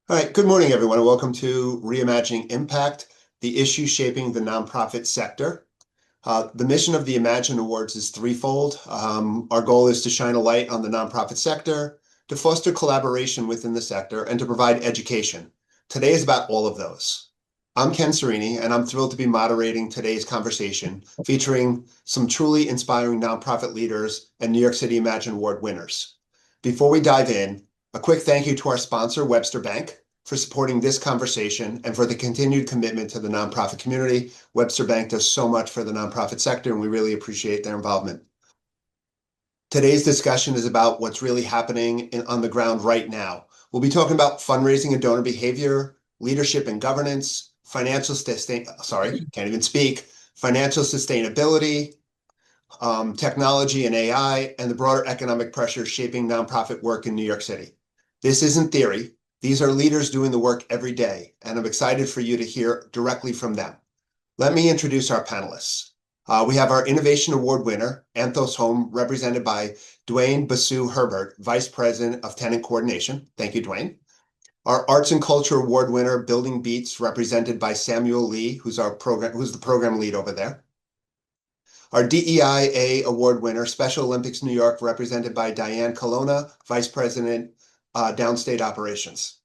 All right, good morning, everyone, and welcome to Reimagining Impact, the issue shaping the nonprofit sector. The mission of the Imagine Awards is threefold. Our goal is to shine a light on the nonprofit sector, to foster collaboration within the sector, and to provide education. Today is about all of those. I'm Ken Cerini, and I'm thrilled to be moderating today's conversation featuring some truly inspiring nonprofit leaders and New York City Imagine Award winners. Before we dive in, a quick thank you to our sponsor, Webster Bank, for supporting this conversation and for the continued commitment to the nonprofit community. Webster Bank does so much for the nonprofit sector, and we really appreciate their involvement. Today's discussion is about what's really happening on the ground right now. We'll be talking about fundraising and donor behavior, leadership and governance, financial sustainability, technology and AI, and the broader economic pressures shaping nonprofit work in New York City. This isn't theory. These are leaders doing the work every day, and I'm excited for you to hear directly from them. Let me introduce our panelists. We have our Innovation Award winner, Anthos Home, represented by Dwayne Bussue-Herbert, Vice President of Tenant Coordination. Thank you, Dwayne. Our Arts and Culture Award winner, Building Beats, represented by Samuel Lee, who's the program lead over there. Our DEIA Award winner, Special Olympics New York, represented by Diane Colonna, Vice President, Downstate Operations.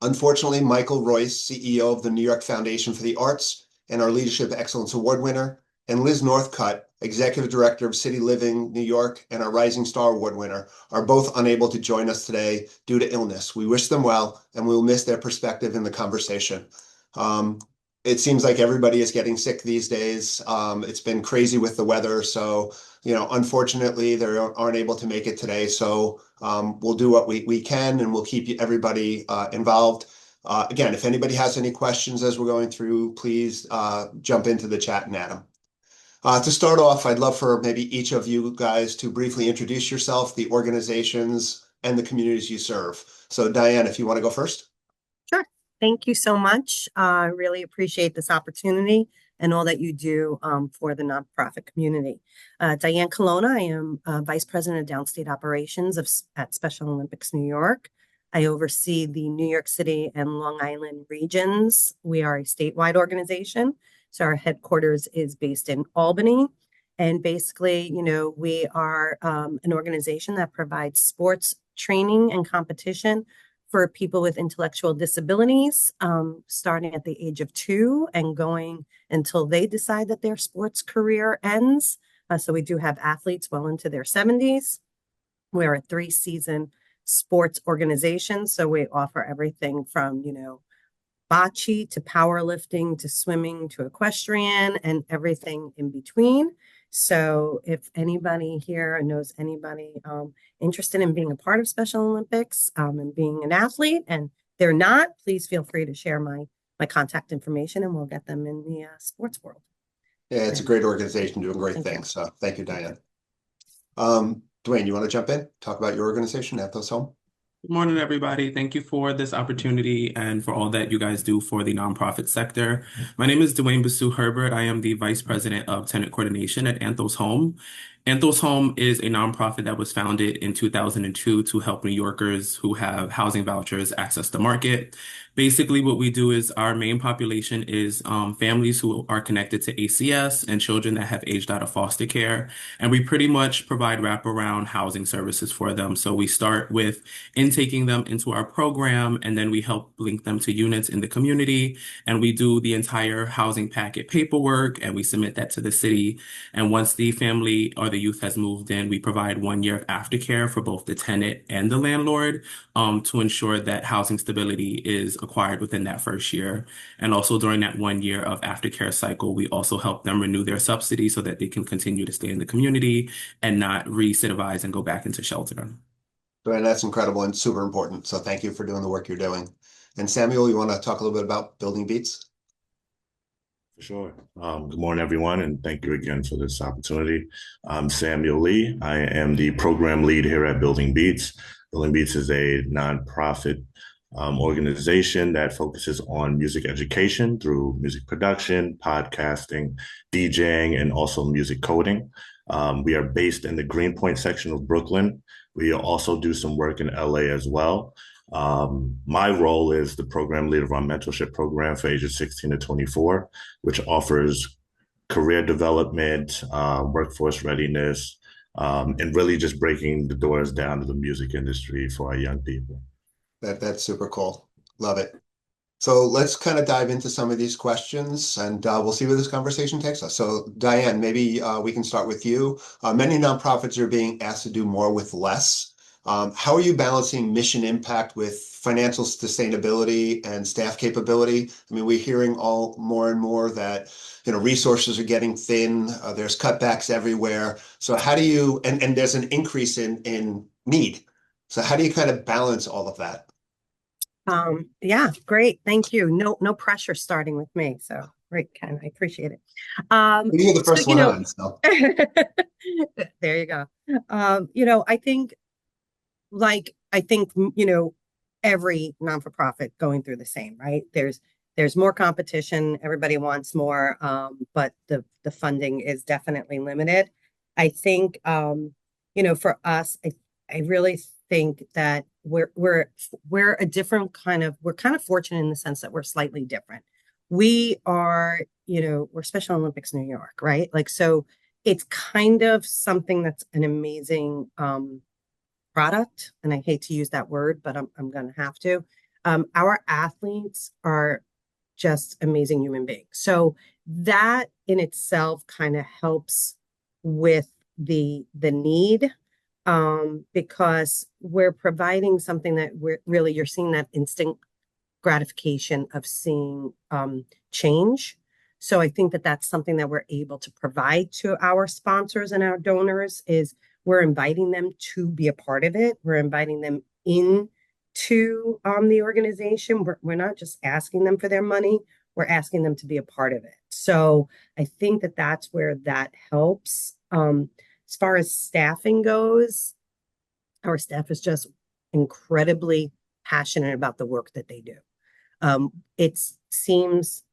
Unfortunately, Michael Royce, CEO of the New York Foundation for the Arts and our Leadership Excellence Award winner, and Liz Northcutt, Executive Director of City Living New York and our Rising Star Award winner, are both unable to join us today due to illness. We wish them well, and we will miss their perspective in the conversation. It seems like everybody is getting sick these days. It's been crazy with the weather, so unfortunately, they aren't able to make it today. So we'll do what we can, and we'll keep everybody involved. Again, if anybody has any questions as we're going through, please jump into the chat and add them. To start off, I'd love for maybe each of you guys to briefly introduce yourself, the organizations, and the communities you serve. So Diane, if you want to go first. Sure. Thank you so much. I really appreciate this opportunity and all that you do for the nonprofit community. Diane Colonna, I am Vice President of Downstate Operations at Special Olympics New York. I oversee the New York City and Long Island regions. We are a statewide organization, so our headquarters is based in Albany. And basically, we are an organization that provides sports training and competition for people with intellectual disabilities, starting at the age of 2 and going until they decide that their sports career ends. So we do have athletes well into their 70s. We're a 3-season sports organization, so we offer everything from, bocce to powerlifting to swimming to equestrian and everything in between. So if anybody here knows anybody interested in being a part of Special Olympics and being an athlete and they're not, please feel free to share my contact information and we'll get them in the sports world. Yeah, it's a great organization doing great things. So thank you, Diane. Dwayne, you want to jump in, talk about your organization, Anthos Home? Good morning, everybody. Thank you for this opportunity and for all that you guys do for the nonprofit sector. My name is Dwayne Bussue-Herbert. I am the Vice President of Tenant Coordination at Anthos Home. Anthos Home is a nonprofit that was founded in 2002 to help New Yorkers who have housing vouchers access the market. Basically, what we do is our main population is families who are connected to ACS and children that have aged out of foster care. And we pretty much provide wraparound housing services for them. So we start with intaking them into our program, and then we help link them to units in the community. And we do the entire housing packet paperwork, and we submit that to the city. And once the family or the youth has moved in, we provide 1 year of aftercare for both the tenant and the landlord to ensure that housing stability is acquired within that first year. And also during that 1 year of aftercare cycle, we also help them renew their subsidy so that they can continue to stay in the community and not recidivize and go back into shelter. And that's incredible and super important. So thank you for doing the work you're doing. And Samuel, you want to talk a little bit about Building Beats? For sure. Good morning, everyone, and thank you again for this opportunity. I'm Samuel Lee. I am the program lead here at Building Beats. Building Beats is a nonprofit organization that focuses on music education through music production, podcasting, DJing, and also music coding. We are based in the Greenpoint section of Brooklyn. We also do some work in LA as well. My role is the program leader of our mentorship program for ages 16 to 24, which offers career development, workforce readiness, and really just breaking the doors down to the music industry for our young people. That's super cool. Love it. So let's kind of dive into some of these questions and we'll see where this conversation takes us. So Diane, maybe we can start with you. Many nonprofits are being asked to do more with less. How are you balancing mission impact with financial sustainability and staff capability? I mean, we're hearing all more and more that, resources are getting thin. There's cutbacks everywhere. So how do you, and there's an increase in need. So how do you kind of balance all of that? Yeah, great. Thank you. No pressure starting with me. So great, Ken. I appreciate it. You're the first one on, so. There you go. I think every non-for-profit going through the same, right? There's more competition. Everybody wants more, but the funding is definitely limited. I think, for us, I really think that we're a different we're kind of fortunate in the sense that we're slightly different. We are, we're Special Olympics New York, right? So it's kind of something that's an amazing product, and I hate to use that word, but I'm going to have to. Our athletes are just amazing human beings. So that in itself kind of helps with the need, because we're providing something that you're seeing that instant gratification of seeing change. So I think that that's something that we're able to provide to our sponsors and our donors is we're inviting them to be a part of it. We're inviting them into the organization. We're not just asking them for their money. We're asking them to be a part of it. So I think that that's where that helps. As far as staffing goes, our staff is just incredibly passionate about the work that they do. It seems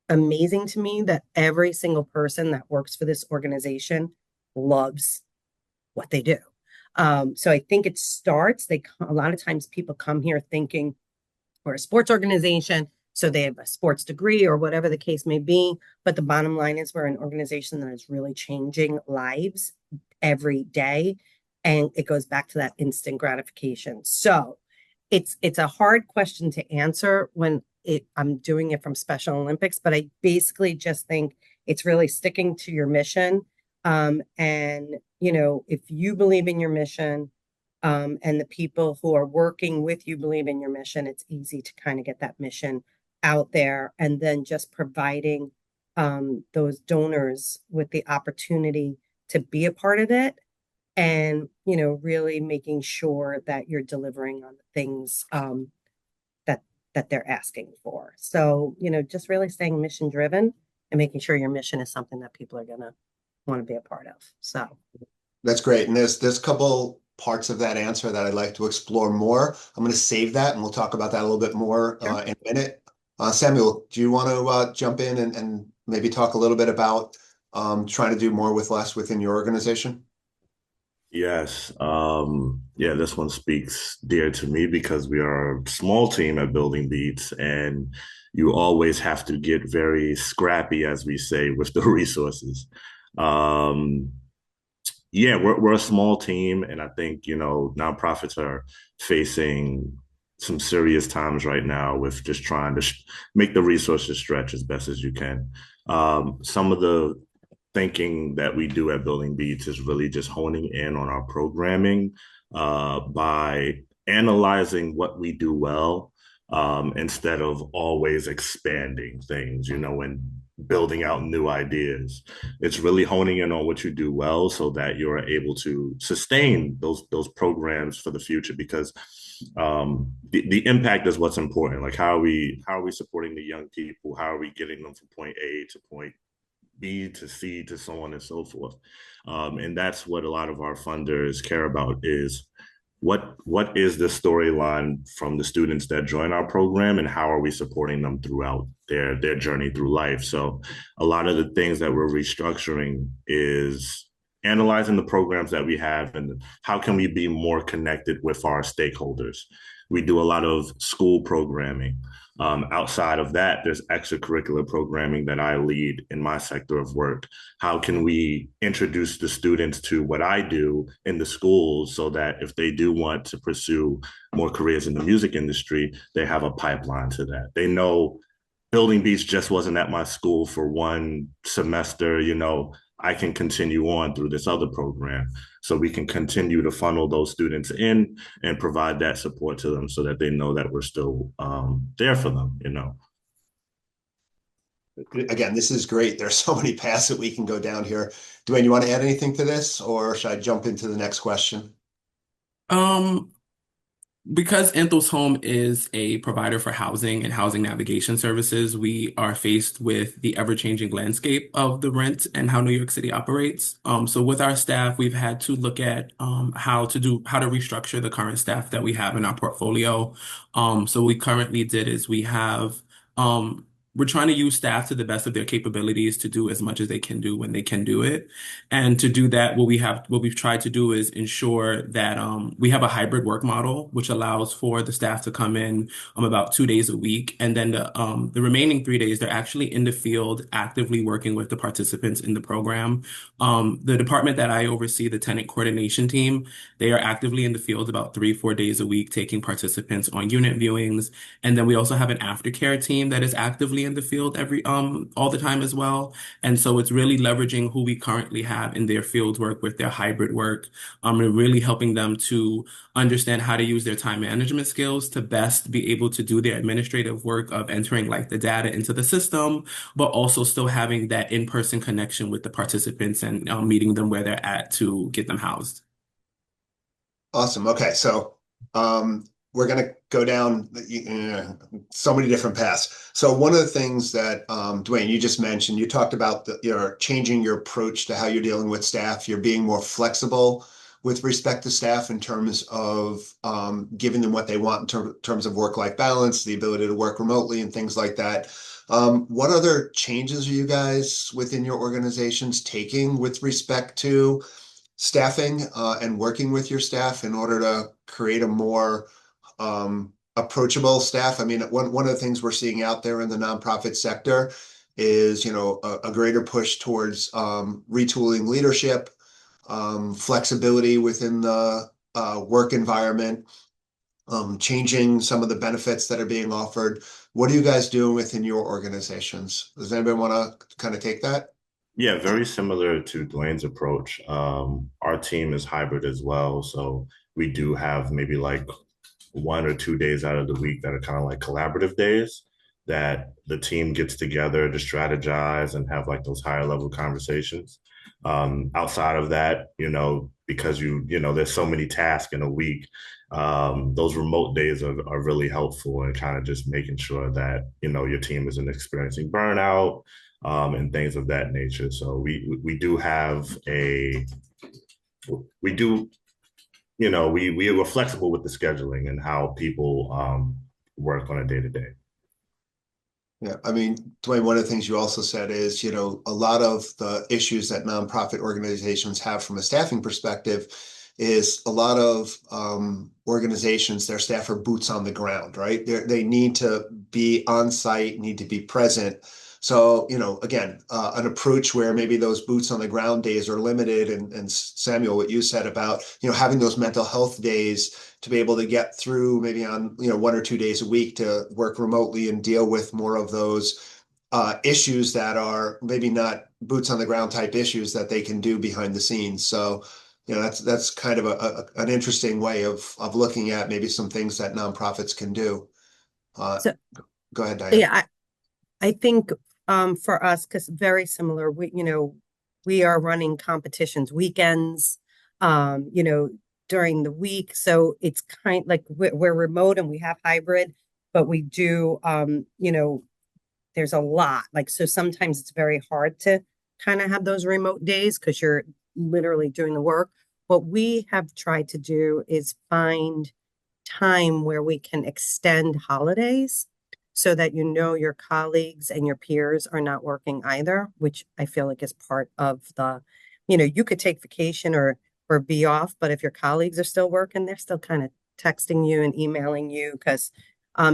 amazing to me that every single person that works for this organization loves what they do. So I think it starts, a lot of times people come here thinking we're a sports organization, so they have a sports degree or whatever the case may be. But the bottom line is we're an organization that is really changing lives every day. And it goes back to that instant gratification. So it's a hard question to answer when I'm doing it from Special Olympics, but I basically just think it's really sticking to your mission. And, if you believe in your mission, and the people who are working with you believe in your mission, it's easy to kind of get that mission out there, and then just providing those donors with the opportunity to be a part of it, and really making sure that you're delivering on the things that they're asking for. So just really staying mission driven and making sure your mission is something that people are gonna want to be a part of. So that's great, and there's a couple parts of that answer that I'd like to explore more. I'm going to save that, and we'll talk about that a little bit more Sure. in a minute. Samuel, do you want to jump in and maybe talk a little bit about trying to do more with less within your organization? Yes. Yeah, this one speaks dear to me because we are a small team at Building Beats, and you always have to get very scrappy, as we say, with the resources. Yeah, we're a small team, and I think, nonprofits are facing some serious times right now with just trying to make the resources stretch as best as you can. Some of the thinking that we do at Building Beats is really just honing in on our programming by analyzing what we do well, instead of always expanding things, and building out new ideas. It's really honing in on what you do well so that you're able to sustain those programs for the future, because the impact is what's important. Like, how are we supporting the young people? How are we getting them from point A to point B to C to so on and so forth? And that's what a lot of our funders care about, is what is the storyline from the students that join our program, and how are we supporting them throughout their journey through life? So a lot of the things that we're restructuring is analyzing the programs that we have and how can we be more connected with our stakeholders. We do a lot of school programming. Outside of that, there's extracurricular programming that I lead in my sector of work. How can we introduce the students to what I do in the schools so that if they do want to pursue more careers in the music industry, they have a pipeline to that. They know Building Beats just wasn't at my school for one semester, I can continue on through this other program. So we can continue to funnel those students in and provide that support to them so that they know that we're still there for them. Again, this is great. There's so many paths that we can go down here. Dwayne, you want to add anything to this, or should I jump into the next question? Because Anthos Home is a provider for housing and housing navigation services, we are faced with the ever-changing landscape of the rent and how New York City operates. So with our staff, we've had to look at how to restructure the current staff that we have in our portfolio. So what we currently did is we're trying to use staff to the best of their capabilities to do as much as they can do when they can do it. And to do that, what we've tried to do is ensure that we have a hybrid work model, which allows for the staff to come in about 2 days a week. And then the remaining 3 days, they're actually in the field actively working with the participants in the program. The department that I oversee, the tenant coordination team, they are actively in the field about 3-4 days a week, taking participants on unit viewings. And then we also have an aftercare team that is actively in the field all the time as well. And so it's really leveraging who we currently have in their field work with their hybrid work, and really helping them to understand how to use their time management skills to best be able to do their administrative work of entering like the data into the system, but also still having that in-person connection with the participants and meeting them where they're at to get them housed. Awesome. Okay, so we're going to go down so many different paths. So one of the things that Dwayne, you just mentioned, you talked about you're changing your approach to how you're dealing with staff. You're being more flexible with respect to staff in terms of giving them what they want in terms of work-life balance, the ability to work remotely and things like that. What other changes are you guys within your organizations taking with respect to staffing and working with your staff in order to create a more approachable staff? I mean, one of the things we're seeing out there in the nonprofit sector is, a greater push towards retooling leadership, flexibility within the work environment, changing some of the benefits that are being offered. What are you guys doing within your organizations? Does anybody want to kind of take that? Yeah, very similar to Dwayne's approach. Our team is hybrid as well. So we do have maybe like 1 or 2 days out of the week that are kind of like collaborative days that the team gets together to strategize and have like those higher level conversations. Outside of that, because there's so many tasks in a week, those remote days are really helpful in kind of just making sure that, your team isn't experiencing burnout and things of that nature. So we were flexible with the scheduling and how people work on a day-to-day. Yeah, I mean, Dwayne, one of the things you also said is, a lot of the issues that nonprofit organizations have from a staffing perspective is a lot of organizations, their staff are boots on the ground, right? They need to be on site, need to be present. So, again, an approach where maybe those boots on the ground days are limited. And Samuel, what you said about, having those mental health days to be able to get through maybe on, 1 or 2 days a week to work remotely and deal with more of those issues that are maybe not boots on the ground type issues that they can do behind the scenes. So, that's kind of an interesting way of looking at maybe some things that nonprofits can do. So, go ahead, Diane. Yeah, I think for us, because very similar, we are running competitions weekends, during the week. So it's kind like we're remote and we have hybrid, but we do, there's a lot. Like, so sometimes it's very hard to kind of have those remote days because you're literally doing the work. What we have tried to do is find time where we can extend holidays so that your colleagues and your peers are not working either, which I feel like is part of the you could take vacation or be off, but if your colleagues are still working, they're still kind of texting you and emailing you because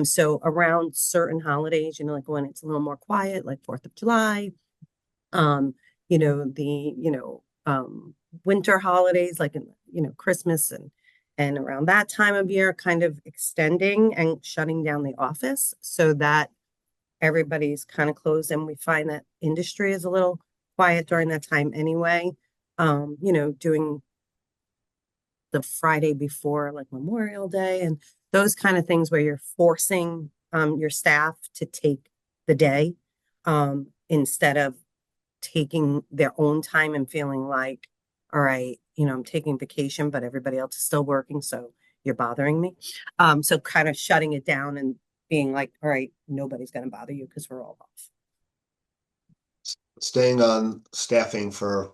so around certain holidays, like when it's a little more quiet, like 4th of July, um, the winter holidays, like Christmas and around that time of year, kind of extending and shutting down the office so that everybody's kind of closed. And we find that industry is a little quiet during that time anyway. Doing the Friday before like Memorial Day and those kind of things where you're forcing your staff to take the day instead of taking their own time and feeling like, all right, I'm taking vacation, but everybody else is still working, so you're bothering me. So kind of shutting it down and being like, all right, nobody's going to bother you because we're all off. Staying on staffing for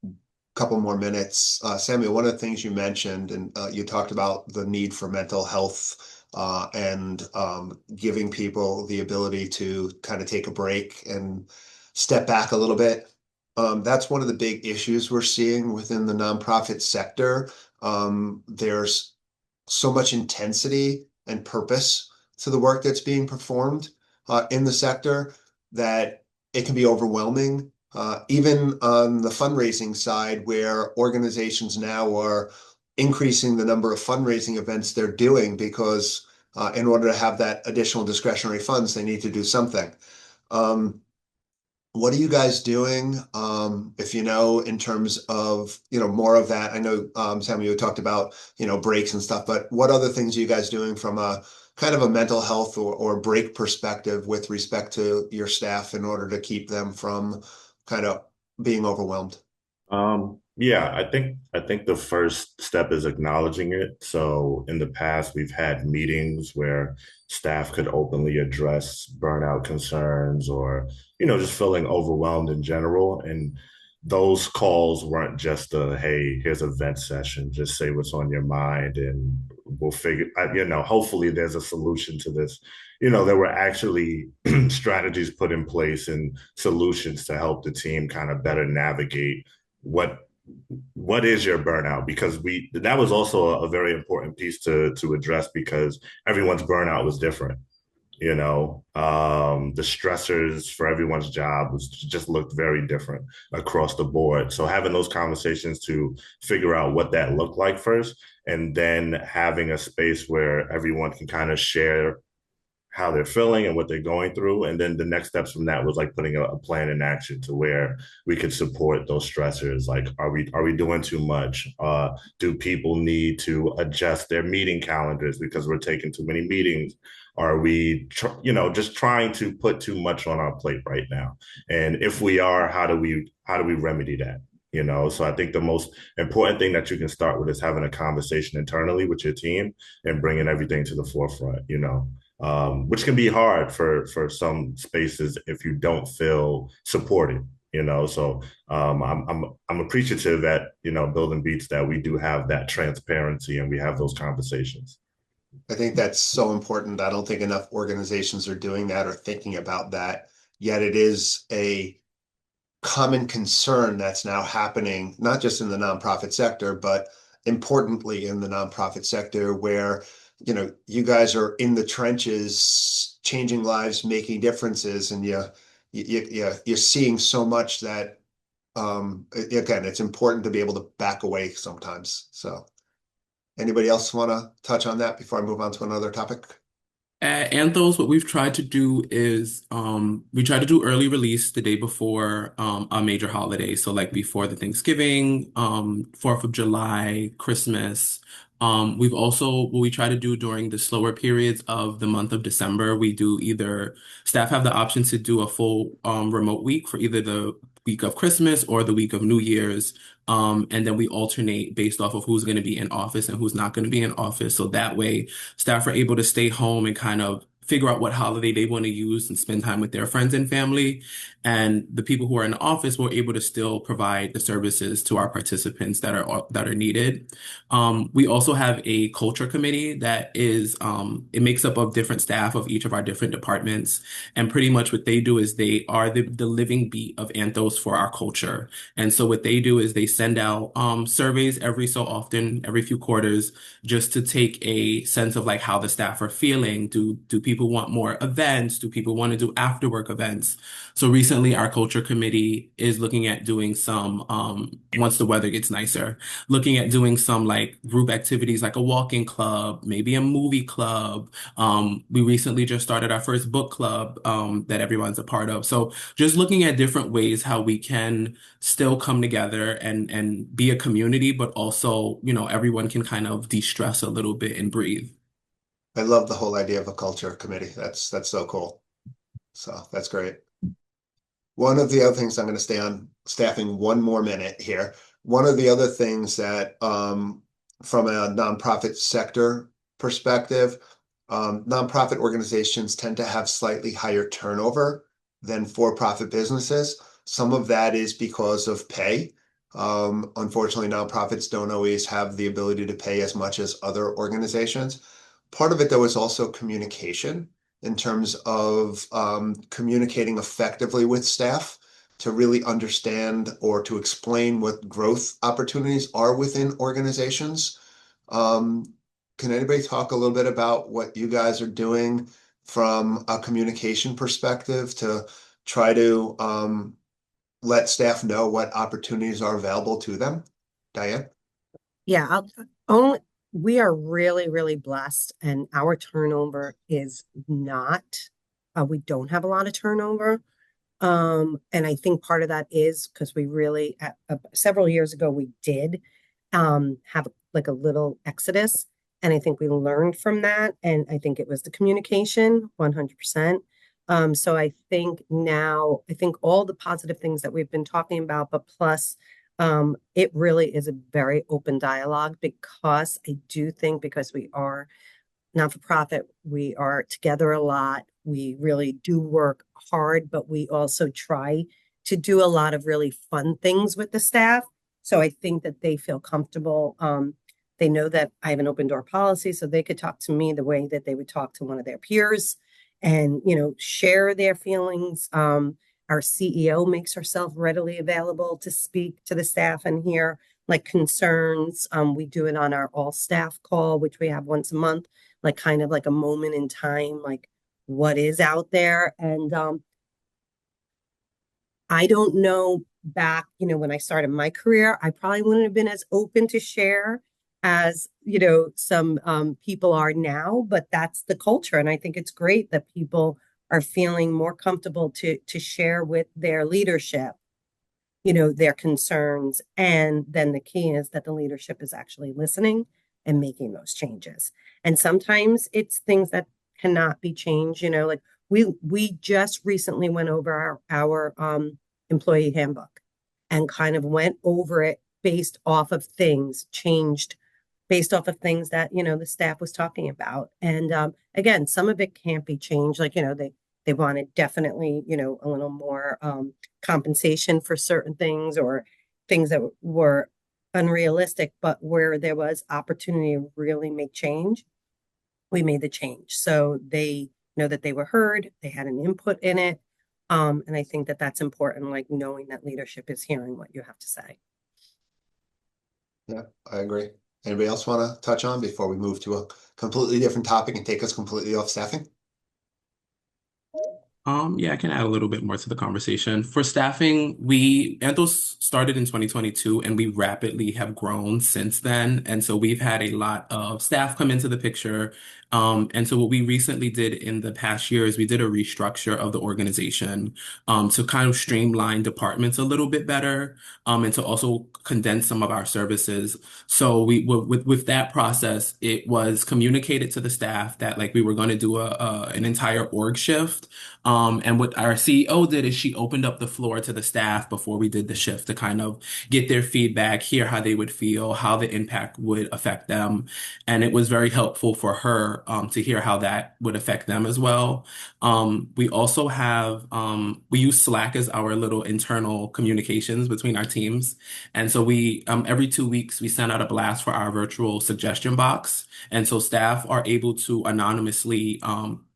a couple more minutes. Samuel, one of the things you mentioned, and you talked about the need for mental health and giving people the ability to kind of take a break and step back a little bit. That's one of the big issues we're seeing within the nonprofit sector. There's so much intensity and purpose to the work that's being performed in the sector that it can be overwhelming. Even on the fundraising side, where organizations now are increasing the number of fundraising events they're doing because in order to have that additional discretionary funds, they need to do something. What are you guys doing, if in terms of, more of that? I know, Samuel, you talked about, breaks and stuff, but what other things are you guys doing from a kind of a mental health or break perspective with respect to your staff in order to keep them from kind of being overwhelmed? Yeah, I think the first step is acknowledging it. So in the past, we've had meetings where staff could openly address burnout concerns or, just feeling overwhelmed in general. And those calls weren't just a, hey, here's a vent session, just say what's on your mind and we'll figure, hopefully there's a solution to this. There were actually strategies put in place and solutions to help the team kind of better navigate what is your burnout, because that was also a very important piece to address, because everyone's burnout was different. The stressors for everyone's job just looked very different across the board. So having those conversations to figure out what that looked like first, and then having a space where everyone can kind of share how they're feeling and what they're going through. And then the next steps from that was like putting a plan in action to where we could support those stressors. Like, are we doing too much? Do people need to adjust their meeting calendars because we're taking too many meetings? Are we, just trying to put too much on our plate right now? And if we are, how do we remedy that? So I think the most important thing that you can start with is having a conversation internally with your team and bringing everything to the forefront, which can be hard for some spaces if you don't feel supported. So I'm appreciative at Building Beats that we do have that transparency and we have those conversations. I think that's so important. I don't think enough organizations are doing that or thinking about that, yet it is a common concern that's now happening, not just in the nonprofit sector, but importantly in the nonprofit sector, where you guys are in the trenches, changing lives, making differences, and you're seeing so much that again, it's important to be able to back away sometimes. So anybody else want to touch on that before I move on to another topic? At Anthos, what we've tried to do is we try to do early release the day before a major holiday. So like before the Thanksgiving, 4th of July, Christmas. We've also, what we try to do during the slower periods of the month of December, we do either, staff have the option to do a full remote week for either the week of Christmas or the week of New Year's. And then we alternate based off of who's going to be in office and who's not going to be in office. So that way staff are able to stay home and kind of figure out what holiday they want to use and spend time with their friends and family. And the people who are in the office were able to still provide the services to our participants that are needed. We also have a culture committee that is it makes up of different staff of each of our different departments. And pretty much what they do is they are the living beat of Anthos for our culture. And so what they do is they send out surveys every so often, every few quarters, just to take a sense of like how the staff are feeling. Do people want more events? Do people want to do after work events? So recently our culture committee is looking at doing some once the weather gets nicer, looking at doing some like group activities like a walking club, maybe a movie club. We recently just started our first book club that everyone's a part of. So just looking at different ways how we can still come together and be a community, but also, everyone can kind of de-stress a little bit and breathe. I love the whole idea of a culture committee. That's so cool. So that's great. One of the other things, I'm going to stay on staffing one more minute here. One of the other things that, from a nonprofit sector perspective, nonprofit organizations tend to have slightly higher turnover than for-profit businesses. Some of that is because of pay. Unfortunately, nonprofits don't always have the ability to pay as much as other organizations. Part of it, though, is also communication in terms of communicating effectively with staff to really understand or to explain what growth opportunities are within organizations. Can anybody talk a little bit about what you guys are doing from a communication perspective to try to let staff know what opportunities are available to them? Diane? Yeah, we are really, really blessed, and our turnover is not, we don't have a lot of turnover. And I think part of that is because we really, several years ago, we did have like a little exodus. And I think we learned from that. And I think it was the communication, 100%. So I think now, I think all the positive things that we've been talking about, but plus, it really is a very open dialogue because I do think because we are not-for-profit, we are together a lot. We really do work hard, but we also try to do a lot of really fun things with the staff. So I think that they feel comfortable. They know that I have an open door policy, so they could talk to me the way that they would talk to one of their peers and, share their feelings. Our CEO makes herself readily available to speak to the staff and hear like concerns. We do it on our all staff call, which we have once a month, like kind of like a moment in time, like what is out there. And I don't know back, when I started my career, I probably wouldn't have been as open to share as, some people are now, but that's the culture. And I think it's great that people are feeling more comfortable to share with their leadership, their concerns. And then the key is that the leadership is actually listening and making those changes. And sometimes it's things that cannot be changed, like we just recently went over our employee handbook and kind of went over it based off of things changed based off of things that the staff was talking about. And again, some of it can't be changed, like they wanted definitely a little more compensation for certain things or things that were unrealistic, but where there was opportunity to really make change, we made the change. So they know that they were heard, they had an input in it. And I think that that's important, like knowing that leadership is hearing what you have to say. Yeah, I agree. Anybody else want to touch on before we move to a completely different topic and take us completely off staffing? Yeah, I can add a little bit more to the conversation. For staffing, Anthos started in 2022 and we rapidly have grown since then. And so we've had a lot of staff come into the picture. And so what we recently did in the past year is we did a restructure of the organization to kind of streamline departments a little bit better and to also condense some of our services. So with that process, it was communicated to the staff that like we were going to do an entire org shift. And what our CEO did is she opened up the floor to the staff before we did the shift to kind of get their feedback, hear how they would feel, how the impact would affect them. And it was very helpful for her to hear how that would affect them as well. We also have we use Slack as our little internal communications between our teams. And so we every 2 weeks we send out a blast for our virtual suggestion box. And so staff are able to anonymously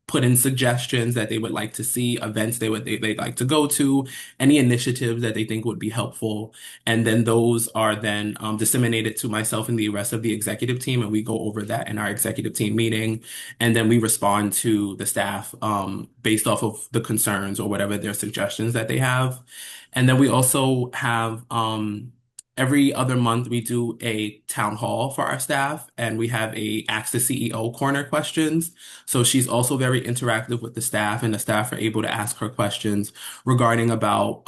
put in suggestions that they would like to see, events they'd like to go to, any initiatives that they think would be helpful. And then those are then disseminated to myself and the rest of the executive team, and we go over that in our executive team meeting. And then we respond to the staff based off of the concerns or whatever their suggestions that they have. And then we also have every other month, we do a town hall for our staff, and we have a Ask the CEO corner questions. So she's also very interactive with the staff, and the staff are able to ask her questions regarding about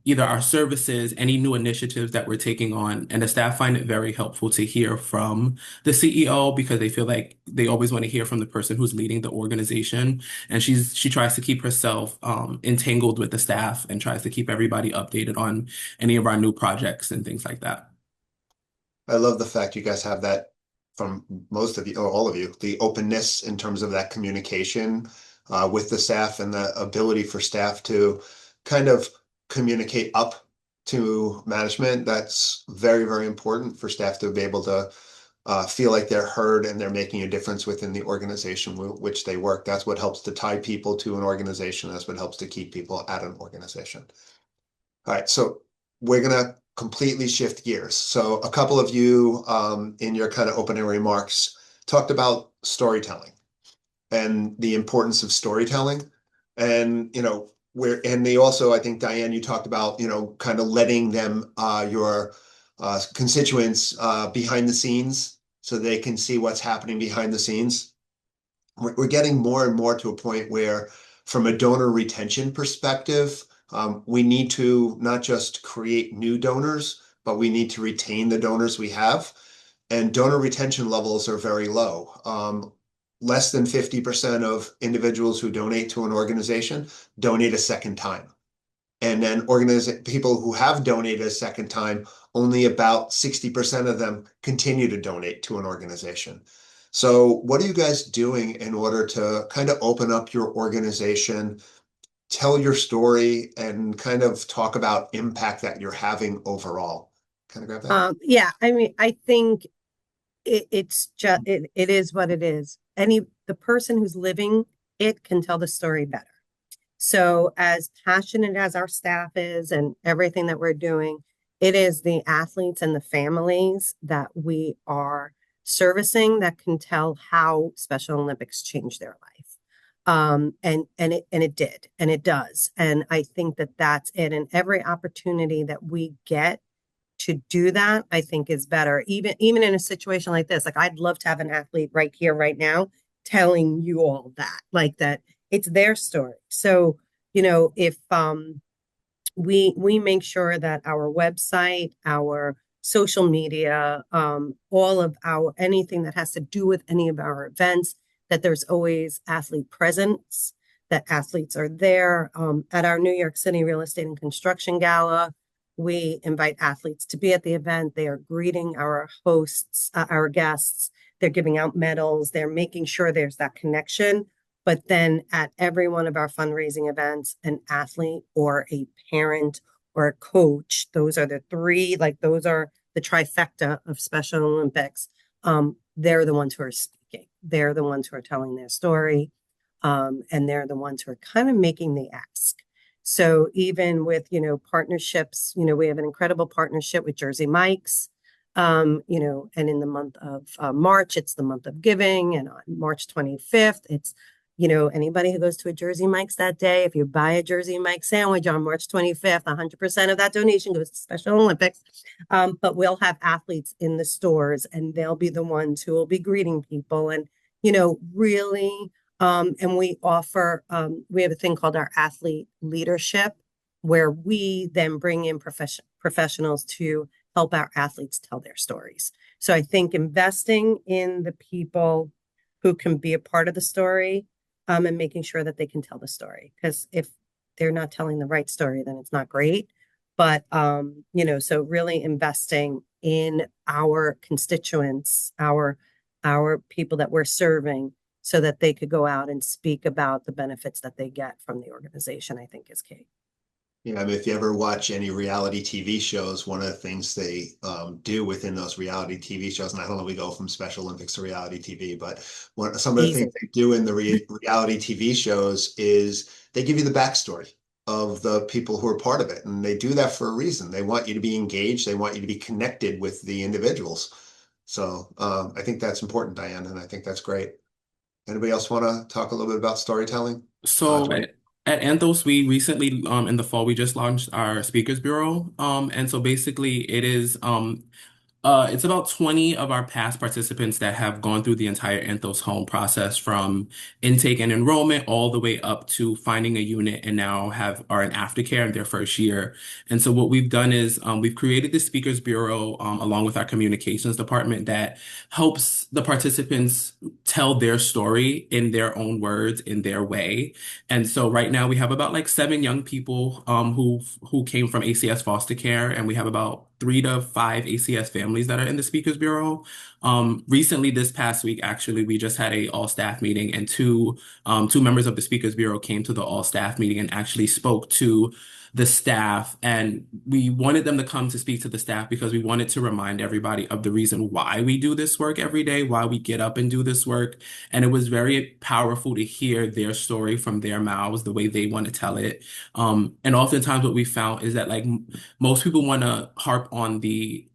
either our services, any new initiatives that we're taking on. And the staff find it very helpful to hear from the CEO because they feel like they always want to hear from the person who's leading the organization. And she tries to keep herself entangled with the staff and tries to keep everybody updated on any of our new projects and things like that. I love the fact you guys have that from most of you, or all of you, the openness in terms of that communication with the staff and the ability for staff to kind of communicate up to management. That's very, very important for staff to be able to feel like they're heard and they're making a difference within the organization which they work. That's what helps to tie people to an organization. That's what helps to keep people at an organization. All right, so we're gonna completely shift gears. So a couple of you in your kind of opening remarks talked about storytelling and the importance of storytelling. And, they also, I think, Diane, you talked about, kind of letting them, your constituents behind the scenes so they can see what's happening behind the scenes. We're getting more and more to a point where, from a donor retention perspective, we need to not just create new donors, but we need to retain the donors we have. And donor retention levels are very low. Less than 50% of individuals who donate to an organization donate a second time. And then people who have donated a second time, only about 60% of them continue to donate to an organization. So what are you guys doing in order to kind of open up your organization, tell your story, and kind of talk about impact that you're having overall? Kind of grab that. Yeah, I mean, I think it's just it is what it is. The person who's living it can tell the story better. So as passionate as our staff is and everything that we're doing, it is the athletes and the families that we are servicing that can tell how Special Olympics changed their life. And it did, and it does. And I think that that's it. And every opportunity that we get to do that, I think is better. Even in a situation like this, like I'd love to have an athlete right here, right now, telling you all that, like that it's their story. So, if we make sure that our website, our social media, all of anything that has to do with any of our events, that there's always athlete presence, that athletes are there. At our New York City Real Estate and Construction Gala, we invite athletes to be at the event. They are greeting our hosts, our guests. They're giving out medals. They're making sure there's that connection. But then at every one of our fundraising events, an athlete or a parent or a coach, those are the three, those are the trifecta of Special Olympics. They're the ones who are speaking. They're the ones who are telling their story. And they're the ones who are kind of making the ask. So even with, partnerships, we have an incredible partnership with Jersey Mike's, and in the month of March, it's the month of giving. And on March 25th, it's, anybody who goes to a Jersey Mike's that day, if you buy a Jersey Mike's sandwich on March 25th, 100% of that donation goes to Special Olympics. But we'll have athletes in the stores, and they'll be the ones who will be greeting people and, really. And we offer, we have a thing called our athlete leadership, where we then bring in professionals to help our athletes tell their stories. So I think investing in the people who can be a part of the story, and making sure that they can tell the story, because if they're not telling the right story, then it's not great. But, so really investing in our constituents, our people that we're serving, so that they could go out and speak about the benefits that they get from the organization, I think is key. Yeah, I mean, if you ever watch any reality TV shows, one of the things they do within those reality TV shows, and I don't know, we go from Special Olympics to reality TV, but some of the things they do in the reality TV shows is they give you the backstory of the people who are part of it. And they do that for a reason. They want you to be engaged. They want you to be connected with the individuals. So I think that's important, Diane, and I think that's great. Anybody else want to talk a little bit about storytelling? So at Anthos, we recently, in the fall, we just launched our Speakers Bureau. And so basically it is, it's about 20 of our past participants that have gone through the entire Anthos Home process from intake and enrollment all the way up to finding a unit and now are in aftercare in their first year. And so what we've done is we've created the Speakers Bureau along with our communications department that helps the participants tell their story in their own words, in their way. And so right now we have about like 7 young people who came from ACS foster care, and we have about 3 to 5 ACS families that are in the Speakers Bureau. Recently, this past week, actually, we just had a all-staff meeting, and two members of the Speakers Bureau came to the all-staff meeting and actually spoke to the staff. And we wanted them to come to speak to the staff because we wanted to remind everybody of the reason why we do this work every day, why we get up and do this work. And it was very powerful to hear their story from their mouths, the way they want to tell it. And oftentimes what we found is that like most people want to harp on the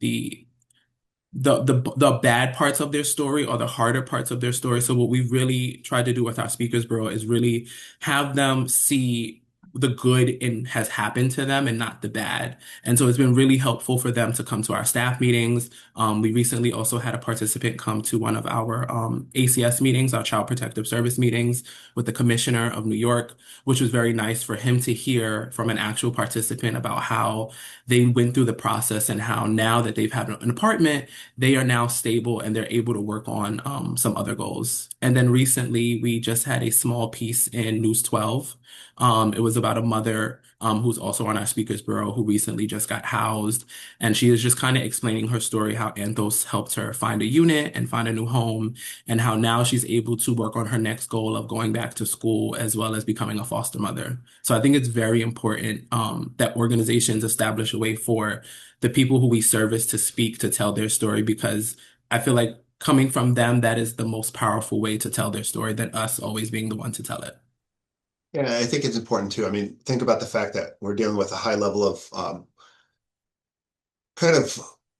bad parts of their story or the harder parts of their story. So what we really tried to do with our Speakers Bureau is really have them see the good has happened to them and not the bad. And so it's been really helpful for them to come to our staff meetings. We recently also had a participant come to one of our ACS meetings, our Child Protective Service meetings with the Commissioner of New York, which was very nice for him to hear from an actual participant about how they went through the process and how now that they've had an apartment, they are now stable and they're able to work on some other goals. And then recently we just had a small piece in News 12. It was about a mother who's also on our Speakers Bureau who recently just got housed. And she is just kind of explaining her story, how Anthos helped her find a unit and find a new home, and how now she's able to work on her next goal of going back to school as well as becoming a foster mother. So I think it's very important that organizations establish a way for the people who we service to speak, to tell their story, because I feel like coming from them, that is the most powerful way to tell their story than us always being the one to tell it. Yeah, I think it's important too. I mean, think about the fact that we're dealing with a high level of kind of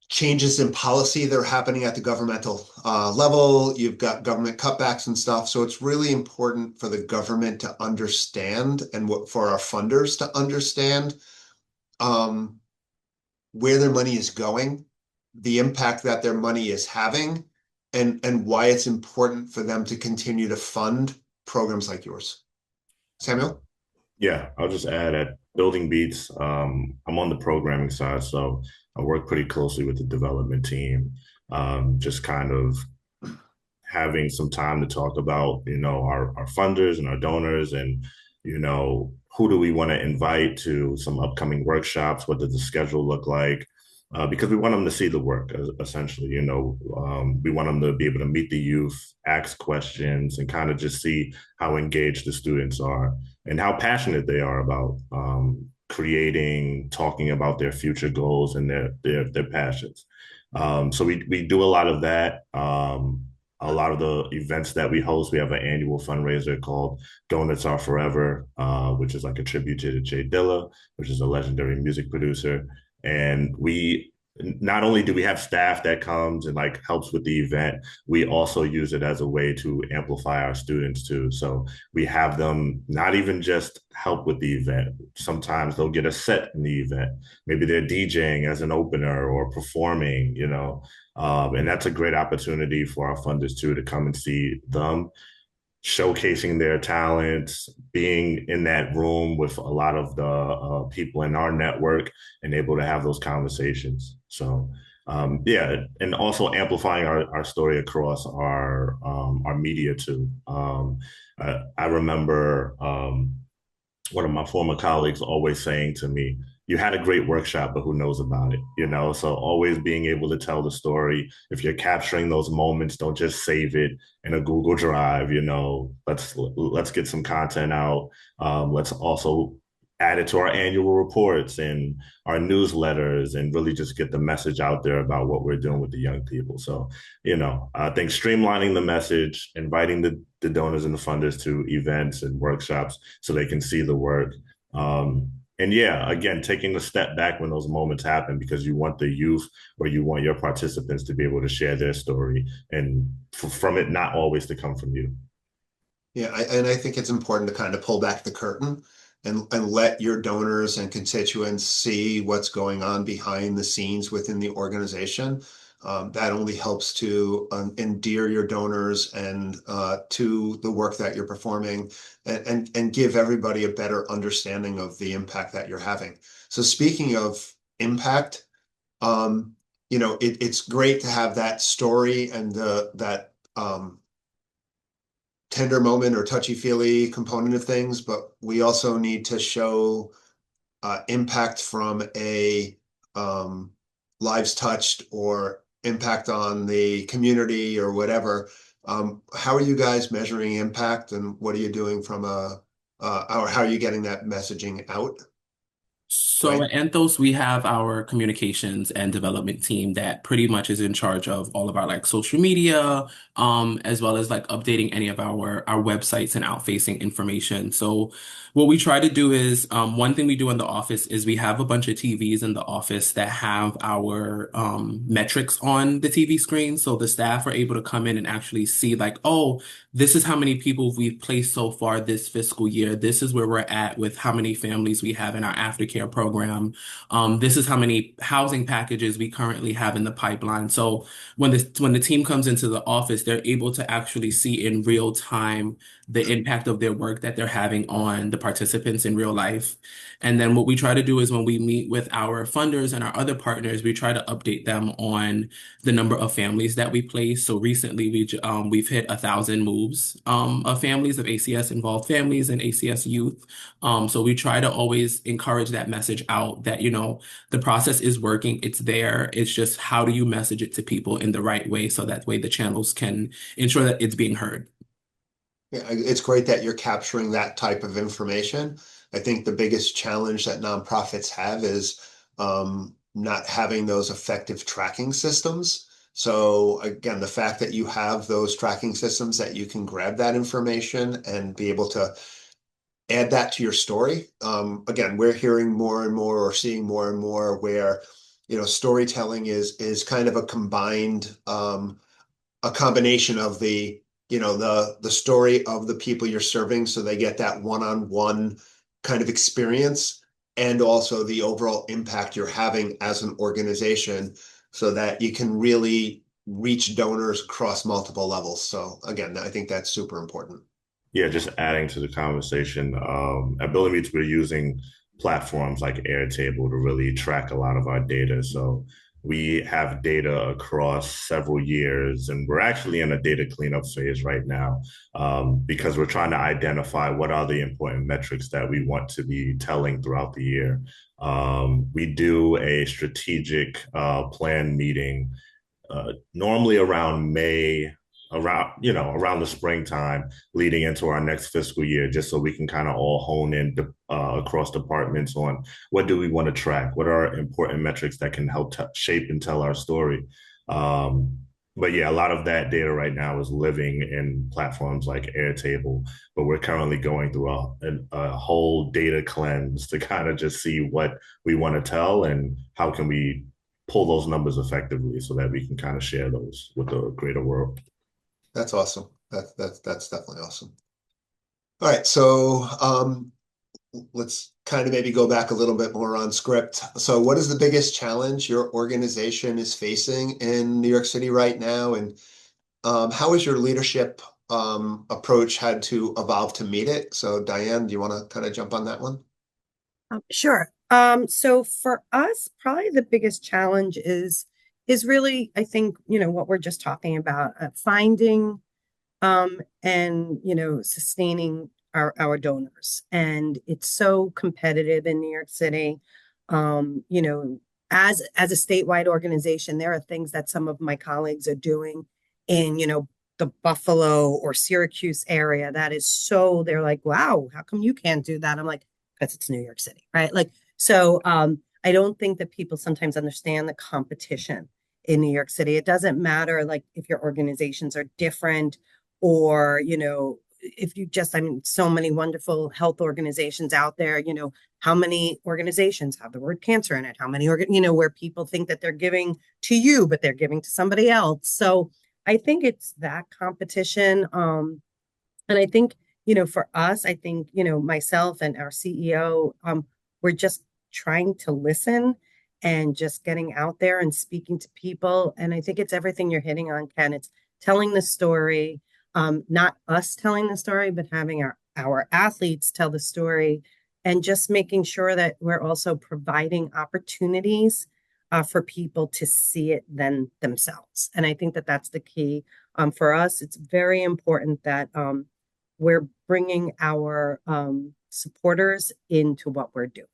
changes in policy that are happening at the governmental level. You've got government cutbacks and stuff. So it's really important for the government to understand and for our funders to understand where their money is going, the impact that their money is having, and why it's important for them to continue to fund programs like yours. Samuel? Yeah, I'll just add at Building Beats, I'm on the programming side, so I work pretty closely with the development team, just kind of having some time to talk about, our funders and our donors and, who do we want to invite to some upcoming workshops? What does the schedule look like? Because we want them to see the work, essentially. We want them to be able to meet the youth, ask questions, and kind of just see how engaged the students are and how passionate they are about creating, talking about their future goals and their passions. So we do a lot of that. A lot of the events that we host, we have an annual fundraiser called Donuts Are Forever, which is like a tribute to Jay Dilla, which is a legendary music producer. And we not only do we have staff that comes and like helps with the event, we also use it as a way to amplify our students too. So we have them not even just help with the event. Sometimes they'll get a set in the event. Maybe they're DJing as an opener or performing, and that's a great opportunity for our funders too, to come and see them showcasing their talents, being in that room with a lot of the people in our network and able to have those conversations. So and also amplifying our story across our media too. I remember one of my former colleagues always saying to me, you had a great workshop, but who knows about it, you know? So always being able to tell the story. If you're capturing those moments, don't just save it in a Google Drive, you know, let's get some content out. Let's also add it to our annual reports and our newsletters and really just get the message out there about what we're doing with the young people. So, you know, I think streamlining the message, inviting the donors and the funders to events and workshops so they can see the work. And yeah, again, taking a step back when those moments happen because you want the youth or you want your participants to be able to share their story and from it not always to come from you. Yeah, and I think it's important to kind of pull back the curtain and let your donors and constituents see what's going on behind the scenes within the organization. That only helps to endear your donors and to the work that you're performing and give everybody a better understanding of the impact that you're having. So speaking of impact, you know, it's great to have that story and that tender moment or touchy-feely component of things, but we also need to show impact from a lives touched or impact on the community or whatever. How are you guys measuring impact, and what are you doing from or how are you getting that messaging out? So Right? at Anthos, we have our communications and development team that pretty much is in charge of all of our like social media, as well as like updating any of our websites and out-facing information. So what we try to do is, one thing we do in the office is we have a bunch of TVs in the office that have our metrics on the TV screen. So the staff are able to come in and actually see like, oh, this is how many people we've placed so far this fiscal year. This is where we're at with how many families we have in our aftercare program. This is how many housing packages we currently have in the pipeline. So when the team comes into the office, they're able to actually see in real time the impact of their work that they're having on the participants in real life. And then what we try to do is when we meet with our funders and our other partners, we try to update them on the number of families that we place. So recently we've hit 1,000 moves of families, of ACS involved families and ACS youth. So we try to always encourage that message out that, you know, the process is working, it's there. It's just how do you message it to people in the right way so that way the channels can ensure that it's being heard. Yeah, it's great that you're capturing that type of information. I think the biggest challenge that nonprofits have is not having those effective tracking systems. So again, the fact that you have those tracking systems that you can grab that information and be able to add that to your story. Again, we're hearing more and more or seeing more and more where, you know, storytelling is kind of a combined a combination of the, you know, the story of the people you're serving so they get that one-on-one kind of experience, and also the overall impact you're having as an organization so that you can really reach donors across multiple levels. So again, I think that's super important. Yeah, just adding to the conversation, at Building Meats, we're using platforms like Airtable to really track a lot of our data. So we have data across several years, and we're actually in a data cleanup phase right now because we're trying to identify what are the important metrics that we want to be telling throughout the year. We do a strategic plan meeting normally around May, around the springtime leading into our next fiscal year, just so we can kind of all hone in across departments on what do we want to track, what are important metrics that can help shape and tell our story. But yeah, a lot of that data right now is living in platforms like Airtable, but we're currently going through a whole data cleanse to kind of just see what we want to tell and how can we pull those numbers effectively so that we can kind of share those with the greater world. That's awesome. That's definitely awesome. All right, so let's kind of maybe go back a little bit more on script. So what is the biggest challenge your organization is facing in New York City right now? And how has your leadership approach had to evolve to meet it? So Diane, do you want to kind of jump on that one? Sure. So for us, probably the biggest challenge is really, I think, you know, what we're just talking about, finding and, you know, sustaining our donors. And it's so competitive in New York City. You know, as a statewide organization, there are things that some of my colleagues are doing in, you know, the Buffalo or Syracuse area that is so, they're like, wow, how come you can't do that? I'm like, because it's New York City, right? Like, so I don't think that people sometimes understand the competition in New York City. It doesn't matter like if your organizations are different or, you know, if you just, I mean, so many wonderful health organizations out there, you know, how many organizations have the word cancer in it? How many, you know, where people think that they're giving to you, but they're giving to somebody else. So I think it's that competition. And I think, you know, for us, I think, you know, myself and our CEO, we're just trying to listen and just getting out there and speaking to people. And I think it's everything you're hitting on, Ken. It's telling the story, not us telling the story, but having our athletes tell the story and just making sure that we're also providing opportunities for people to see it then themselves. And I think that that's the key. For us, it's very important that we're bringing our supporters into what we're doing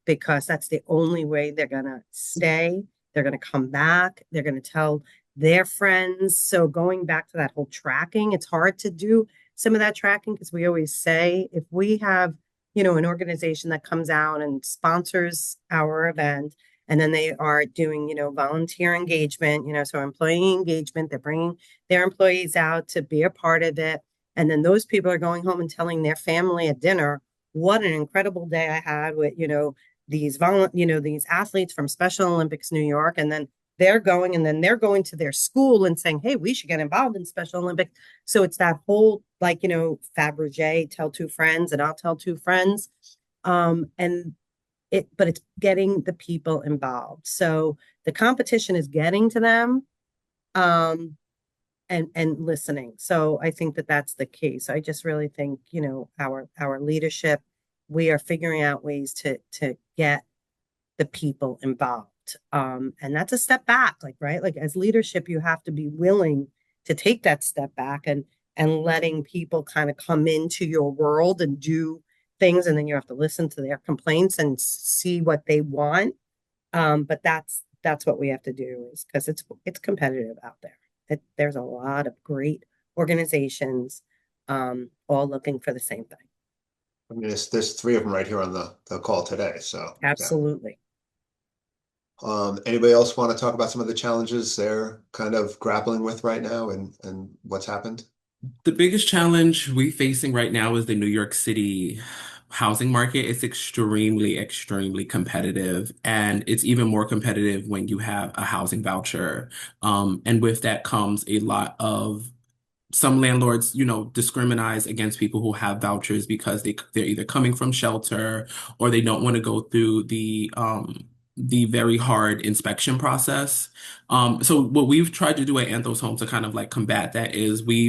because that's the only way they're going to stay. They're going to come back. They're going to tell their friends. So going back to that whole tracking, it's hard to do some of that tracking because we always say if we have, you know, an organization that comes out and sponsors our event and then they are doing, you know, volunteer engagement, you know, so employee engagement, they're bringing their employees out to be a part of it. And then those people are going home and telling their family at dinner, what an incredible day I had with, you know, these these athletes from Special Olympics New York. And then they're going to their school and saying, hey, we should get involved in Special Olympics. So it's that whole, like, you know, Fabergé, tell two friends and I'll tell two friends. But it's getting the people involved. So the competition is getting to them. And listening. So I think that that's the key. So I just really think, you know, our leadership, we are figuring out ways to get the people involved. And that's a step back, like, right? Like as leadership, you have to be willing to take that step back and letting people kind of come into your world and do things. And then you have to listen to their complaints and see what they want. But that's what we have to do is because it's competitive out there. There's a lot of great organizations all looking for the same thing. I mean, there's three of them right here on the call today. So absolutely. Yeah. Anybody else want to talk about some of the challenges they're kind of grappling with right now and what's happened? The biggest challenge we're facing right now is the New York City housing market. It's extremely, extremely competitive, and it's even more competitive when you have a housing voucher. And with that comes a lot of some landlords, you know, discriminate against people who have vouchers because they're either coming from shelter or they don't want to go through the very hard inspection process. So what we've tried to do at Anthos Home to kind of like combat that is we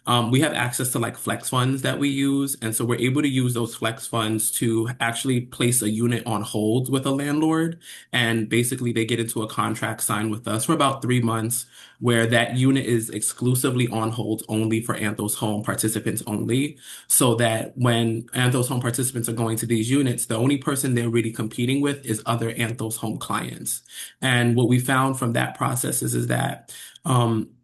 have access to like flex funds that we use. And so we're able to use those flex funds to actually place a unit on hold with a landlord. And basically they get into a contract signed with us for about 3 months where that unit is exclusively on hold only for Anthos Home participants only. So that when Anthos Home participants are going to these units, the only person they're really competing with is other Anthos Home clients. And what we found from that process is that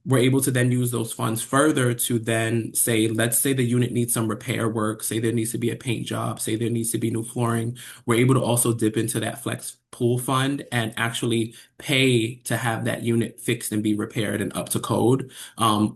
we're able to then use those funds further to then say, let's say the unit needs some repair work, say there needs to be a paint job, say there needs to be new flooring. We're able to also dip into that flex pool fund and actually pay to have that unit fixed and be repaired and up to code,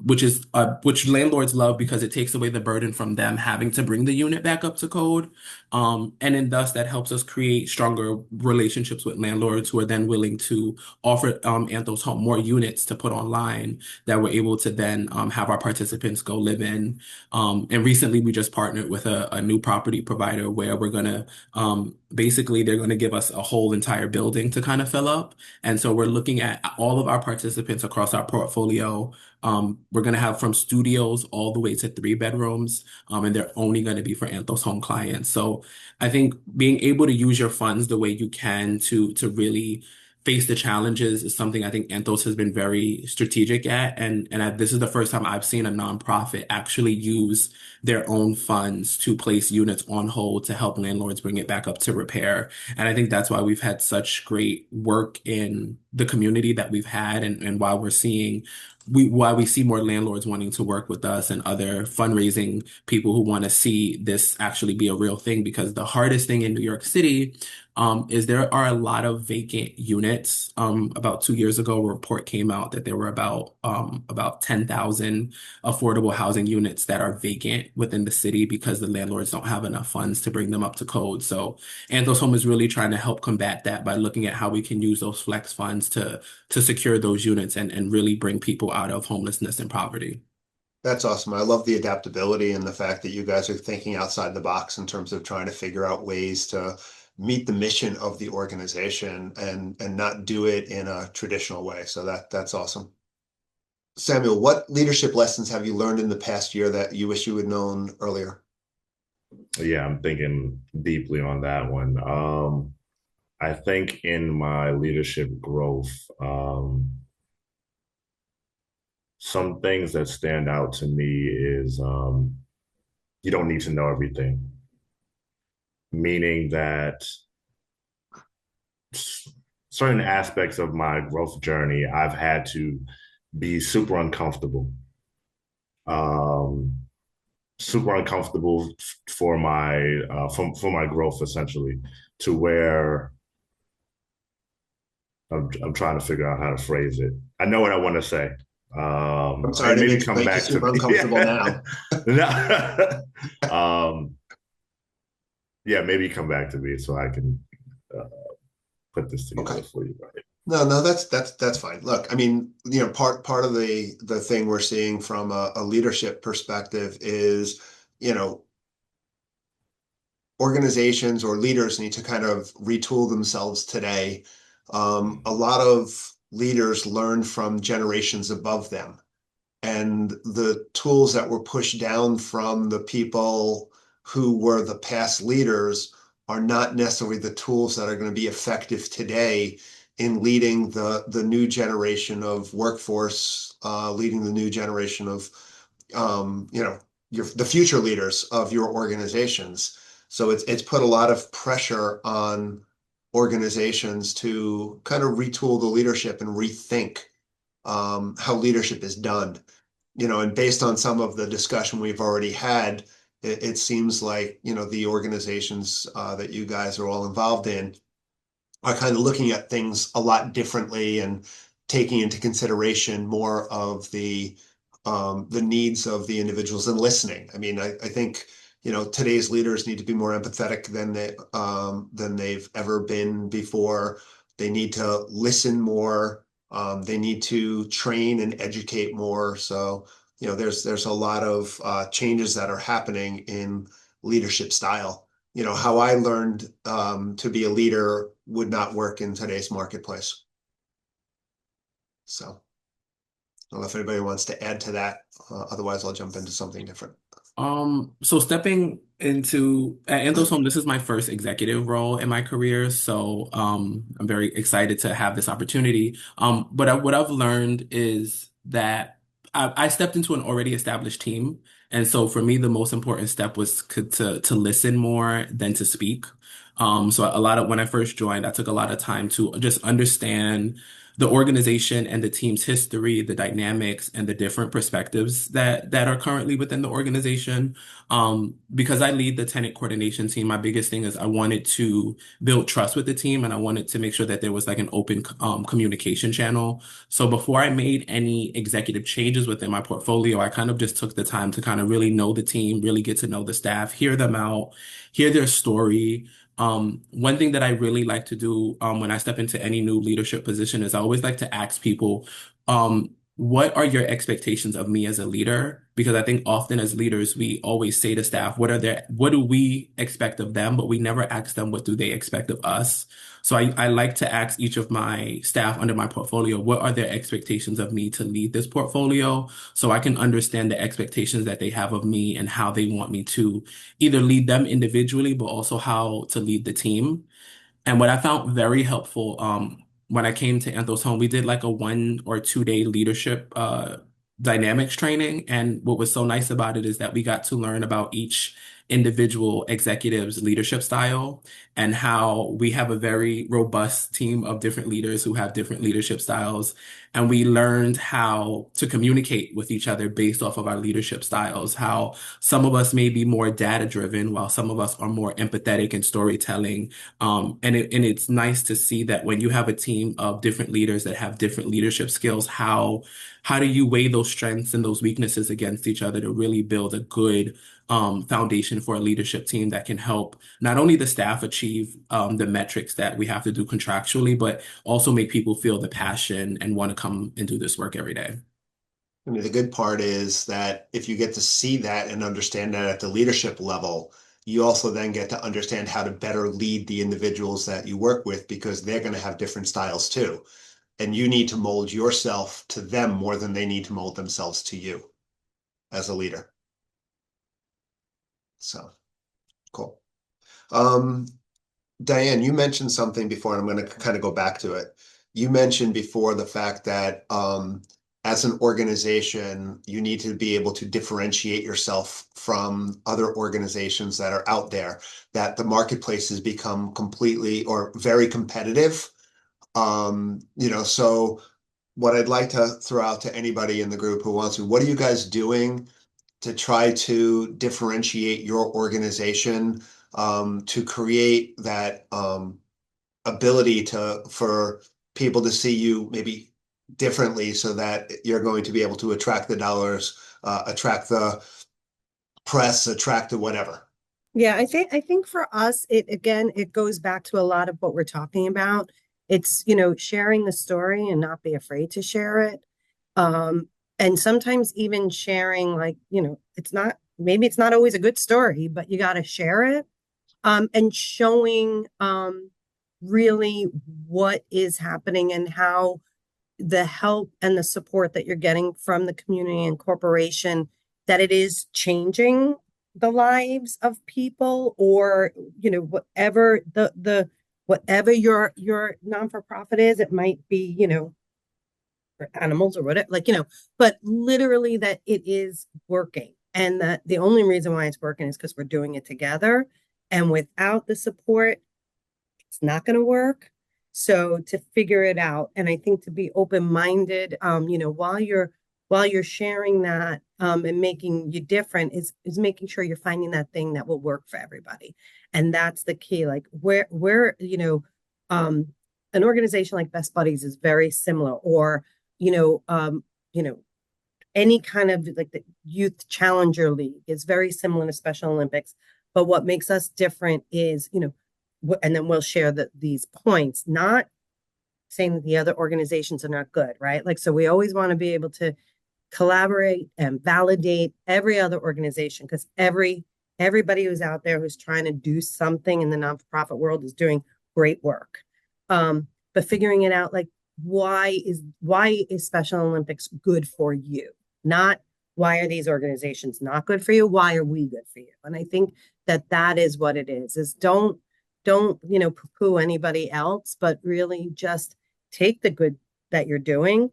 which landlords love because it takes away the burden from them having to bring the unit back up to code. And then thus that helps us create stronger relationships with landlords who are then willing to offer Anthos Home more units to put online that we're able to then have our participants go live in. And recently we just partnered with a new property provider where we're going to basically they're going to give us a whole entire building to kind of fill up. And so we're looking at all of our participants across our portfolio. We're going to have from studios all the way to 3 bedrooms, and they're only going to be for Anthos Home clients. So I think being able to use your funds the way you can to really face the challenges is something I think Anthos has been very strategic at. This is the first time I've seen a nonprofit actually use their own funds to place units on hold to help landlords bring it back up to repair. And I think that's why we've had such great work in the community that we've had, and why why we see more landlords wanting to work with us and other fundraising people who want to see this actually be a real thing. Because the hardest thing in New York City is there are a lot of vacant units. About 2 years ago, a report came out that there were about 10,000 affordable housing units that are vacant within the city because the landlords don't have enough funds to bring them up to code. So Anthos Home is really trying to help combat that by looking at how we can use those flex funds to secure those units and really bring people out of homelessness and poverty. That's awesome. I love the adaptability and the fact that you guys are thinking outside the box in terms of trying to figure out ways to meet the mission of the organization and not do it in a traditional way. So that's awesome. Samuel, what leadership lessons have you learned in the past year that you wish you had known earlier? Yeah, I'm thinking deeply on that one. I think in my leadership growth, some things that stand out to me is you don't need to know everything, meaning that certain aspects of my growth journey, I've had to be super uncomfortable. Super uncomfortable for my growth, essentially, to where I'm trying to figure out how to phrase it. I know what I want to say. I'm sorry to maybe make come you back to super me. uncomfortable now. Yeah, maybe come back to me so I can put this together Okay. for you, right? No, that's fine. Look, I mean, part of the thing we're seeing from a leadership perspective is, organizations or leaders need to kind of retool themselves today. A lot of leaders learn from generations above them, and the tools that were pushed down from the people who were the past leaders are not necessarily the tools that are going to be effective today in leading the new generation of workforce, leading the new generation of the future leaders of your organizations. So it's put a lot of pressure on organizations to kind of retool the leadership and rethink how leadership is done. And based on some of the discussion we've already had, it seems like, the organizations that you guys are all involved in are kind of looking at things a lot differently and taking into consideration more of the needs of the individuals and listening. I mean, I think, today's leaders need to be more empathetic than they've ever been before. They need to listen more. They need to train and educate more. So, there's a lot of changes that are happening in leadership style. How I learned to be a leader would not work in today's marketplace. So I don't know if anybody wants to add to that. Otherwise, I'll jump into something different. So stepping into at Anthos Home, this is my first executive role in my career. So I'm very excited to have this opportunity. But what I've learned is that I stepped into an already established team. And so for me, the most important step was to listen more than to speak. So when I first joined, I took a lot of time to just understand the organization and the team's history, the dynamics, and the different perspectives that are currently within the organization. Because I lead the tenant coordination team, my biggest thing is I wanted to build trust with the team, and I wanted to make sure that there was like an open communication channel. So before I made any executive changes within my portfolio, I kind of just took the time to kind of really know the team, really get to know the staff, hear them out, hear their story. One thing that I really like to do when I step into any new leadership position is I always like to ask people, what are your expectations of me as a leader? Because I think often as leaders, we always say to staff, what do we expect of them? But we never ask them, what do they expect of us? So I like to ask each of my staff under my portfolio, what are their expectations of me to lead this portfolio? So I can understand the expectations that they have of me and how they want me to either lead them individually, but also how to lead the team. And what I found very helpful, when I came to Anthos Home, we did like a 1 or 2 day leadership dynamics training. And what was so nice about it is that we got to learn about each individual executive's leadership style and how we have a very robust team of different leaders who have different leadership styles. And we learned how to communicate with each other based off of our leadership styles, how some of us may be more data driven, while some of us are more empathetic and storytelling. And it's nice to see that when you have a team of different leaders that have different leadership skills, how do you weigh those strengths and those weaknesses against each other to really build a good foundation for a leadership team that can help not only the staff achieve the metrics that we have to do contractually, but also make people feel the passion and want to come and do this work every day. I mean, the good part is that if you get to see that and understand that at the leadership level, you also then get to understand how to better lead the individuals that you work with, because they're going to have different styles too. And you need to mold yourself to them more than they need to mold themselves to you as a leader. So cool. Diane, you mentioned something before, and I'm going to kind of go back to it. You mentioned before the fact that as an organization, you need to be able to differentiate yourself from other organizations that are out there, that the marketplace has become completely or very competitive. So what I'd like to throw out to anybody in the group who wants to, what are you guys doing to try to differentiate your organization, to create that ability for people to see you maybe differently, so that you're going to be able to attract the dollars, attract the press, attract the whatever? Yeah, I think for us, it goes back to a lot of what we're talking about. It's, sharing the story and not be afraid to share it. And sometimes even sharing, like, maybe it's not always a good story, but you got to share it. And showing really what is happening and how the help and the support that you're getting from the community and corporation, that it is changing the lives of people, or whatever whatever your non-for-profit is. It might be for animals or whatever, but literally that it is working, and that the only reason why it's working is because we're doing it together, and without the support it's not going to work. So to figure it out, and I think to be open-minded, while you're sharing that, and making you different, is making sure you're finding that thing that will work for everybody. And that's the key. Like where an organization like Best Buddies is very similar, or any kind of like the Youth Challenger League is very similar to Special Olympics. But what makes us different is, and then we'll share these points, not saying that the other organizations are not good, right? Like, so we always want to be able to collaborate and validate every other organization, because everybody who's out there who's trying to do something in the nonprofit world is doing great work. But figuring it out, like, why is Special Olympics good for you? Not why are these organizations not good for you? Why are we good for you? And I think that is what it is don't poo-poo anybody else, but really just take the good that you're doing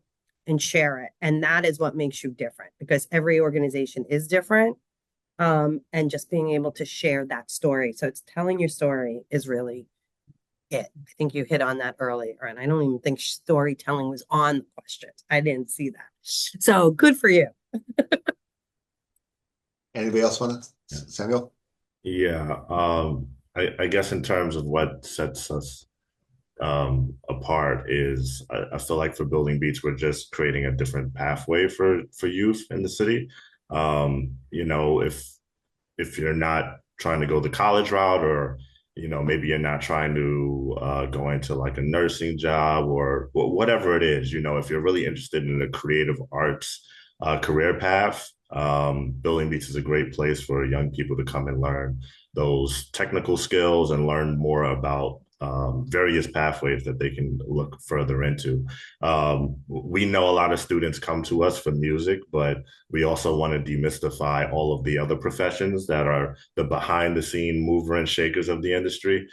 and share it. And that is what makes you different, because every organization is different. And just being able to share that story. So it's telling your story is really it. I think you hit on that earlier, and I don't even think storytelling was on the question. I didn't see that. So good for you. Anybody else want to? Samuel? Yeah, I guess in terms of what sets us apart is I feel like for Building Beats, we're just creating a different pathway for youth in the city. If you're not trying to go the college route, or maybe you're not trying to go into like a nursing job or whatever it is, if you're really interested in the creative arts career path, Building Beats is a great place for young people to come and learn those technical skills and learn more about various pathways that they can look further into. We know a lot of students come to us for music, but we also want to demystify all of the other professions that are the behind the scene mover and shakers of the industry,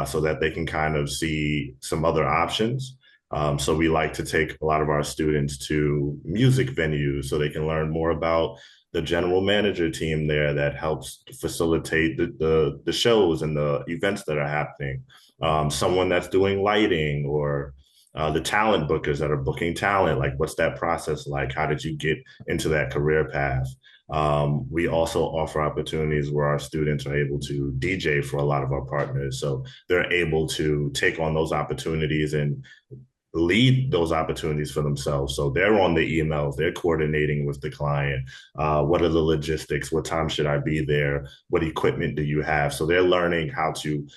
so that they can kind of see some other options. So we like to take a lot of our students to music venues so they can learn more about the general manager team there that helps facilitate the shows and the events that are happening. Someone that's doing lighting or the talent bookers that are booking talent, like what's that process like? How did you get into that career path? We also offer opportunities where our students are able to DJ for a lot of our partners. So they're able to take on those opportunities and lead those opportunities for themselves. So they're on the emails, they're coordinating with the client. What are the logistics? What time should I be there? What equipment do you have? So they're learning how to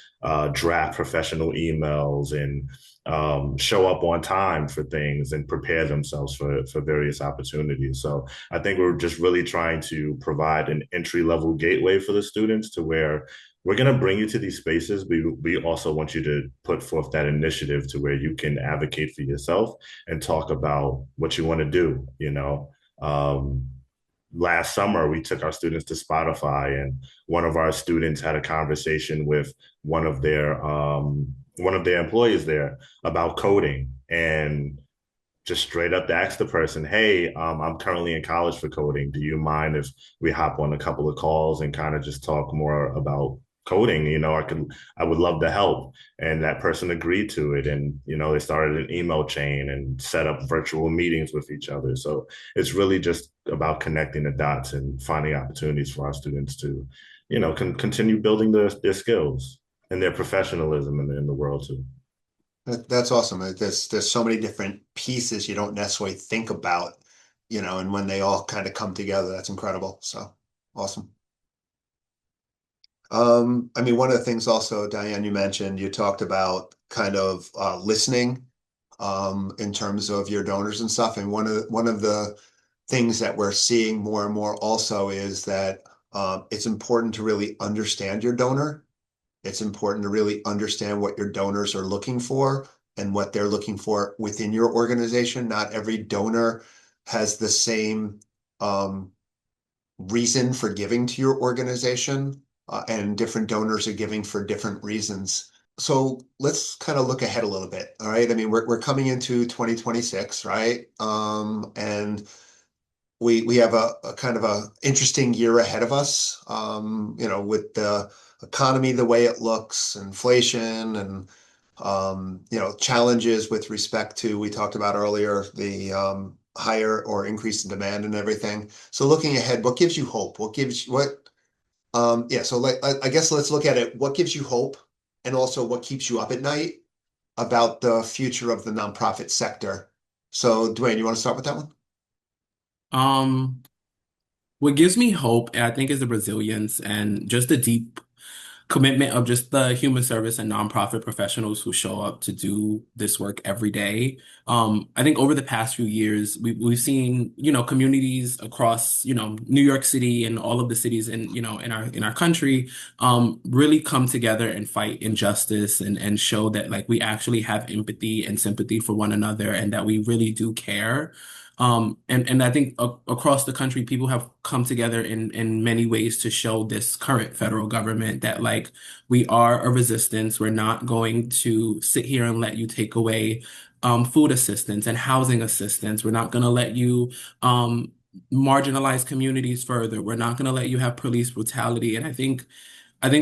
draft professional emails and show up on time for things and prepare themselves for various opportunities. So I think we're just really trying to provide an entry level gateway for the students to where we're going to bring you to these spaces. We also want you to put forth that initiative to where you can advocate for yourself and talk about what you want to do. Last summer, we took our students to Spotify, and one of our students had a conversation with one of their employees there about coding, and just straight up to ask the person, hey, I'm currently in college for coding. Do you mind if we hop on a couple of calls and kind of just talk more about coding? I would love to help. And that person agreed to it. And, they started an email chain and set up virtual meetings with each other. So it's really just about connecting the dots and finding opportunities for our students to, continue building their skills and their professionalism in the world too. That's awesome. There's so many different pieces you don't necessarily think about, and when they all kind of come together, that's incredible. So awesome. I mean, one of the things also, Diane, you mentioned, you talked about kind of listening in terms of your donors and stuff. And one of the things that we're seeing more and more also is that it's important to really understand your donor. It's important to really understand what your donors are looking for and what they're looking for within your organization. Not every donor has the same reason for giving to your organization, and different donors are giving for different reasons. So let's kind of look ahead a little bit. All right. I mean, we're coming into 2026, right? And we have a kind of a interesting year ahead of us, with the economy the way it looks, inflation, and challenges with respect to, we talked about earlier, the higher or increase in demand and everything. So looking ahead, what gives you hope? I guess let's look at it. What gives you hope, and also what keeps you up at night about the future of the nonprofit sector? So Dwayne, you want to start with that one? Um, what gives me hope, I think, is the resilience and just the deep commitment of just the human service and nonprofit professionals who show up to do this work every day. I think over the past few years, we've seen, communities across, New York City and all of the cities in our country, really come together and fight injustice and show that like we actually have empathy and sympathy for one another and that we really do care. And I think across the country, people have come together in many ways to show this current federal government that like we are a resistance. We're not going to sit here and let you take away food assistance and housing assistance. We're not going to let you marginalize communities further. We're not going to let you have police brutality. And I think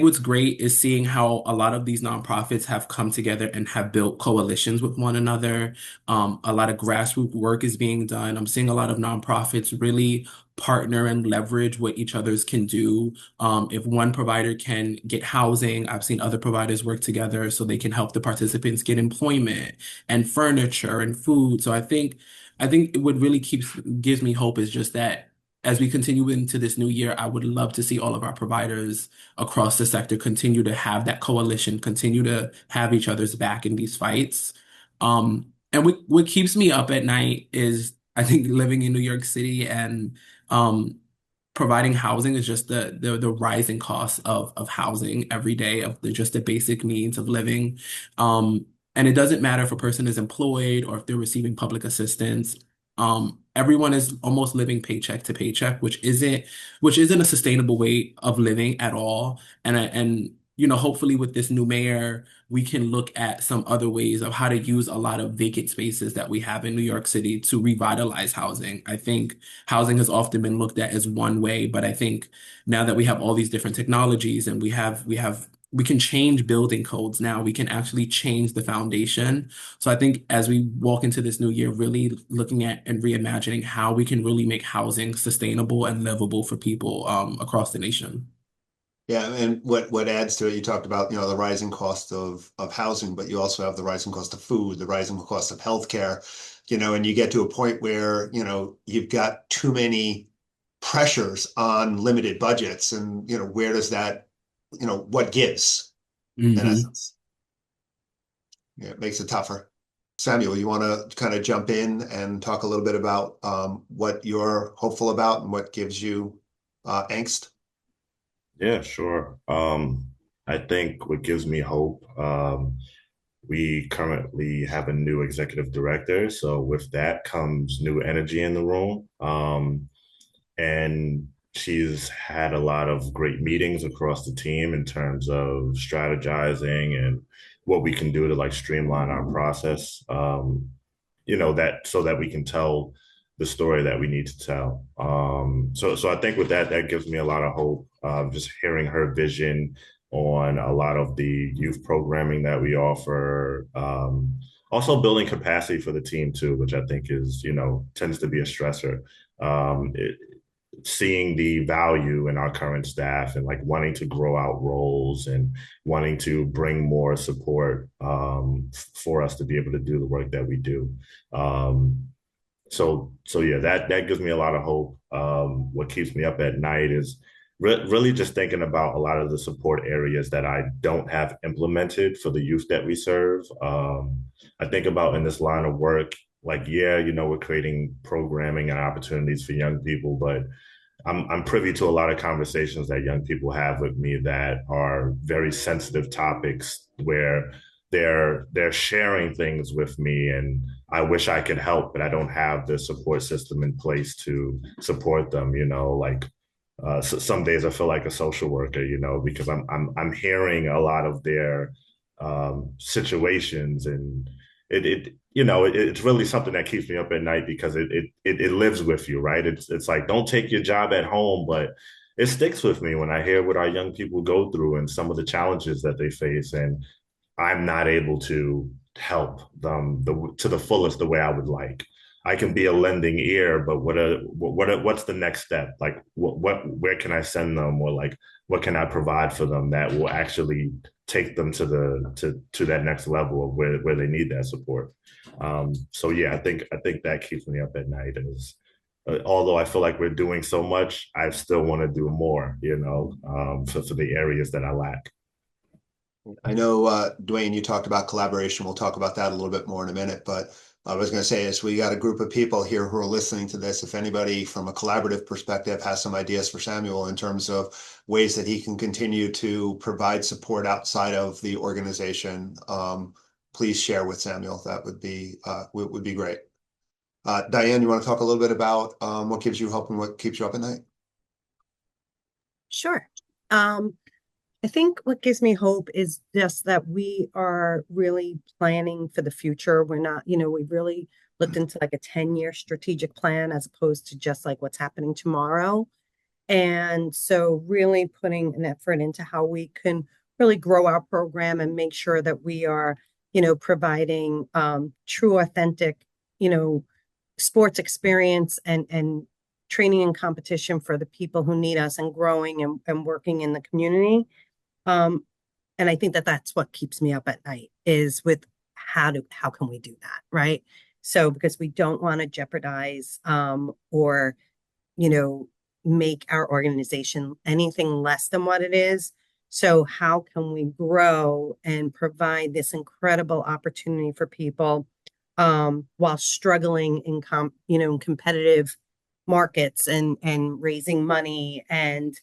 what's great is seeing how a lot of these nonprofits have come together and have built coalitions with one another. A lot of grassroots work is being done. I'm seeing a lot of nonprofits really partner and leverage what each others can do. If one provider can get housing, I've seen other providers work together so they can help the participants get employment and furniture and food. So I think what really gives me hope is just that as we continue into this new year, I would love to see all of our providers across the sector continue to have that coalition, continue to have each other's back in these fights. And what keeps me up at night is I think living in New York City and um, providing housing is just the rising cost of housing every day, of just the basic needs of living. And it doesn't matter if a person is employed or if they're receiving public assistance. Everyone is almost living paycheck to paycheck, which isn't a sustainable way of living at all. And hopefully with this new mayor, we can look at some other ways of how to use a lot of vacant spaces that we have in New York City to revitalize housing. I think housing has often been looked at as one way, but I think now that we have all these different technologies and we can change building codes now, we can actually change the foundation. So I think as we walk into this new year, really looking at and reimagining how we can really make housing sustainable and livable for people across the nation. Yeah, and what adds to it, you talked about, the rising cost of housing, but you also have the rising cost of food, the rising cost of healthcare, and you get to a point where, you've got too many pressures on limited budgets, and where does that, what gives in Hmm. essence? Yeah, it makes it tougher. Samuel, you want to kind of jump in and talk a little bit about what you're hopeful about and what gives you angst? Yeah, sure. I think what gives me hope, we currently have a new executive director. So with that comes new energy in the room. And she's had a lot of great meetings across the team in terms of strategizing and what we can do to like streamline our process. That so that we can tell the story that we need to tell. So I think with that, that gives me a lot of hope. Just hearing her vision on a lot of the youth programming that we offer. Also building capacity for the team too, which I think is, tends to be a stressor. It, seeing the value in our current staff and like wanting to grow out roles and wanting to bring more support for us to be able to do the work that we do. Um, so yeah, that gives me a lot of hope. What keeps me up at night is really just thinking about a lot of the support areas that I don't have implemented for the youth that we serve. I think about in this line of work, like, yeah, we're creating programming and opportunities for young people, but I'm privy to a lot of conversations that young people have with me that are very sensitive topics where they're sharing things with me, and I wish I could help, but I don't have the support system in place to support them. So some days I feel like a social worker, because I'm hearing a lot of their situations, and it's really something that keeps me up at night because it lives with you, right? It's like, don't take your job at home, but it sticks with me when I hear what our young people go through and some of the challenges that they face, and I'm not able to help them to the fullest the way I would like. I can be a lending ear, but what's the next step? Like, where can I send them, or like, what can I provide for them that will actually take them to that next level of where they need that support. So yeah, I think that keeps me up at night. Is although I feel like we're doing so much, I still want to do more. For the areas that I lack. I know, Dwayne, you talked about collaboration. We'll talk about that a little bit more in a minute, but I was going to say is we got a group of people here who are listening to this. If anybody from a collaborative perspective has some ideas for Samuel in terms of ways that he can continue to provide support outside of the organization, please share with Samuel. That would be great. Diane, you want to talk a little bit about what gives you hope and what keeps you up at night? Sure. I think what gives me hope is just that we are really planning for the future. We're not, we really looked into like a 10-year strategic plan as opposed to just like what's happening tomorrow. And so really putting an effort into how we can really grow our program and make sure that we are, providing true, authentic, sports experience and training and competition for the people who need us and growing and working in the community. And I think that that's what keeps me up at night is with how can we do that, right? So because we don't want to jeopardize or make our organization anything less than what it is. So how can we grow and provide this incredible opportunity for people while struggling in competitive markets and raising money and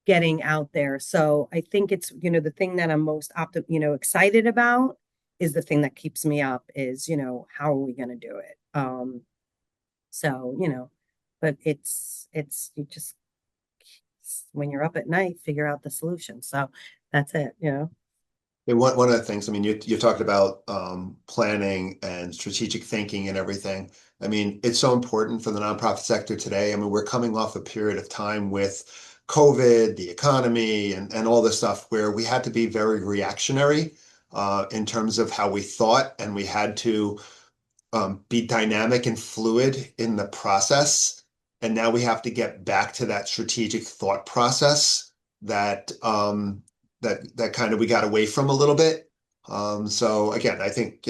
getting out there. So I think it's, the thing that I'm most excited about is the thing that keeps me up is, how are we going to do it? So, but it's you just, when you're up at night, figure out the solution. So that's it, you know? And one of the things, I mean, you talked about planning and strategic thinking and everything. I mean, it's so important for the nonprofit sector today. I mean, we're coming off a period of time with COVID, the economy, and all this stuff where we had to be very reactionary in terms of how we thought, and we had to be dynamic and fluid in the process. And now we have to get back to that strategic thought process that that kind of we got away from a little bit. So again, I think,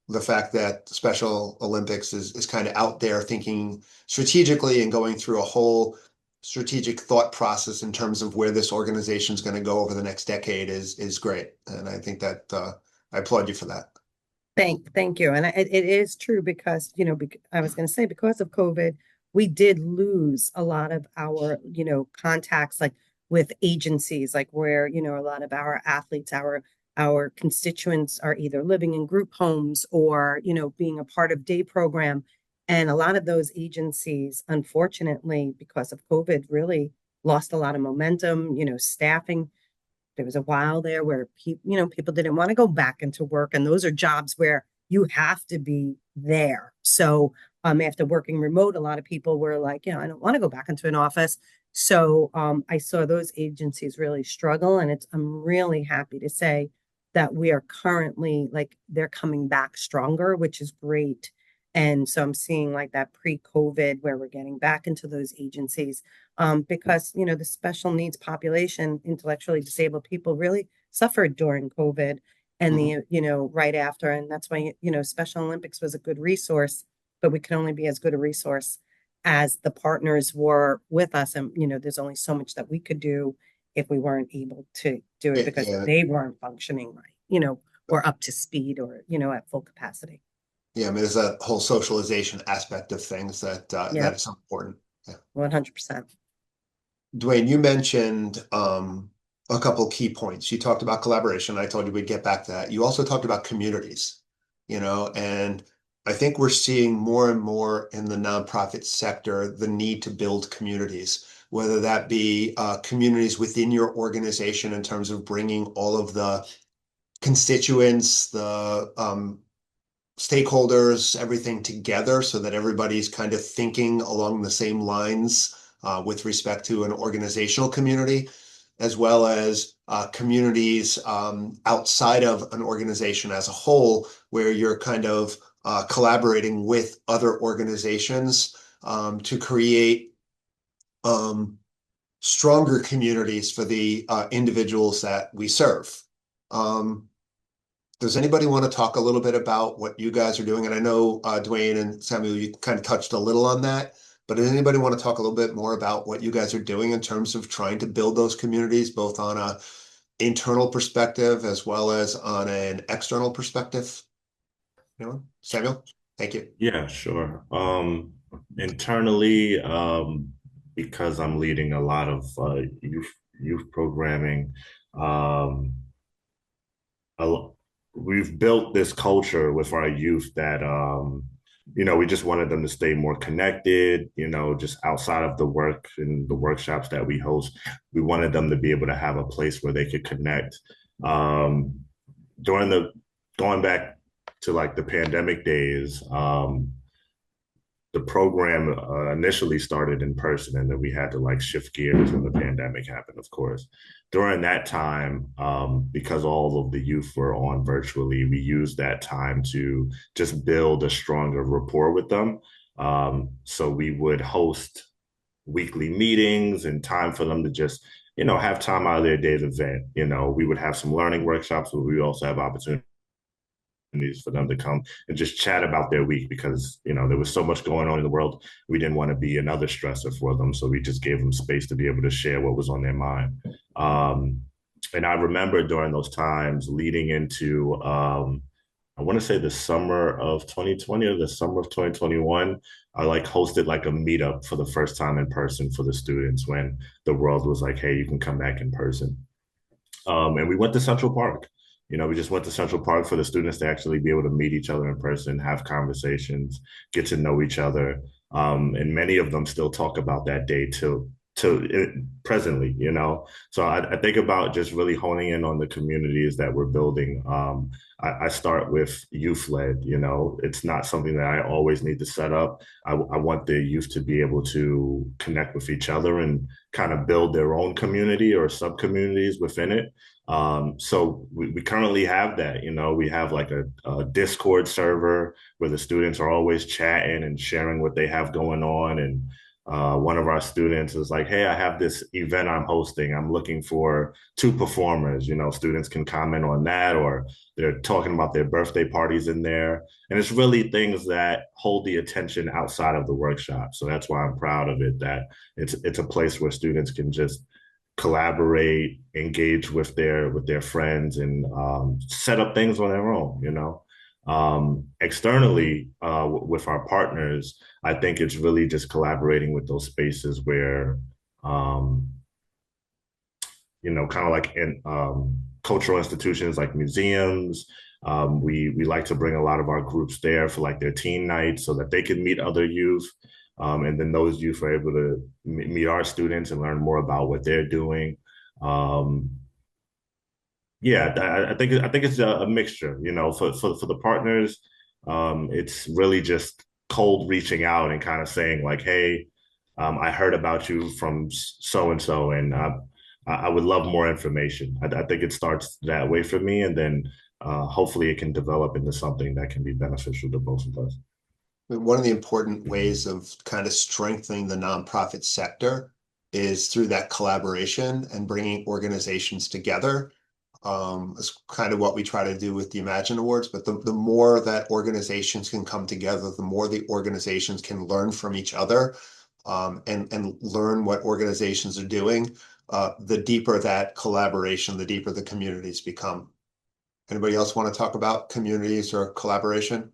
the fact that Special Olympics is kind of out there thinking strategically and going through a whole strategic thought process in terms of where this organization is going to go over the next decade is great. And I think that I applaud you for that. Thank you. And it is true because, I was going to say, because of COVID, we did lose a lot of our, contacts, like with agencies, like where, a lot of our athletes, our constituents are either living in group homes or, being a part of day program. And a lot of those agencies, unfortunately, because of COVID, really lost a lot of momentum, staffing. There was a while there where people didn't want to go back into work, and those are jobs where you have to be there. So after working remote, a lot of people were like, I don't want to go back into an office. So I saw those agencies really struggle, and I'm really happy to say that we are currently, like, they're coming back stronger, which is great. And so I'm seeing like that pre-COVID where we're getting back into those agencies because, the special needs population, intellectually disabled people really suffered during COVID and right after. And that's why, Special Olympics was a good resource, but we can only be as good a resource as the partners were with us. And, there's only so much that we could do if we weren't able to do it because they weren't functioning right, or up to speed or, at full capacity. Yeah, I mean, there's a whole socialization aspect of things that is important. Yeah. 100%. Dwayne, you mentioned a couple key points. You talked about collaboration. I told you we'd get back to that. You also talked about communities, and I think we're seeing more and more in the nonprofit sector the need to build communities, whether that be communities within your organization in terms of bringing all of the constituents, the stakeholders, everything together so that everybody's kind of thinking along the same lines with respect to an organizational community, as well as communities outside of an organization as a whole, where you're kind of collaborating with other organizations to create stronger communities for the individuals that we serve. Does anybody want to talk a little bit about what you guys are doing? And I know, Dwayne and Samuel, you kind of touched a little on that, but does anybody want to talk a little bit more about what you guys are doing in terms of trying to build those communities, both on a internal perspective as well as on an external perspective? Samuel, thank you. Yeah, sure. Internally, because I'm leading a lot of youth programming, we've built this culture with our youth that we just wanted them to stay more connected, just outside of the work and the workshops that we host. We wanted them to be able to have a place where they could connect. Going back to like the pandemic days, the program initially started in person, and then we had to like shift gears when the pandemic happened, of course. During that time, because all of the youth were on virtually, we used that time to just build a stronger rapport with them. So we would host weekly meetings and time for them to just, have time out of their day to vent. We would have some learning workshops, but we also have opportunities for them to come and just chat about their week because, there was so much going on in the world. We didn't want to be another stressor for them. So we just gave them space to be able to share what was on their mind. And I remember during those times leading into, I want to say the summer of 2020 or the summer of 2021, I like hosted like a meetup for the first time in person for the students when the world was like, hey, you can come back in person. And we went to Central Park. We just went to Central Park for the students to actually be able to meet each other in person, have conversations, get to know each other. And many of them still talk about that day till presently, you know. So I think about just really honing in on the communities that we're building. I start with youth led, you know. It's not something that I always need to set up. I want the youth to be able to connect with each other and kind of build their own community or sub communities within it. So we currently have that, you know. We have like a Discord server where the students are always chatting and sharing what they have going on. And one of our students is like, hey, I have this event I'm hosting. I'm looking for 2 performers. You know, students can comment on that, or they're talking about their birthday parties in there. And it's really things that hold the attention outside of the workshop. So that's why I'm proud of it, that it's a place where students can just collaborate, engage with their friends, and set up things on their own, you know. Externally, with our partners, I think it's really just collaborating with those spaces where, um, you know, kind of like in cultural institutions like museums. We like to bring a lot of our groups there for like their teen nights so that they can meet other youth. And then those youth are able to meet our students and learn more about what they're doing. Um, yeah, I think it's a mixture, you know, for the partners. It's really just cold reaching out and kind of saying like, hey, I heard about you from so and so, and I would love more information. I think it starts that way for me, and then hopefully it can develop into something that can be beneficial to both of us. One of the important ways of kind of strengthening the nonprofit sector is through that collaboration and bringing organizations together. It's kind of what we try to do with the Imagine Awards, but the more that organizations can come together, the more the organizations can learn from each other, and learn what organizations are doing, the deeper that collaboration, the deeper the communities become. Anybody else want to talk about communities or collaboration?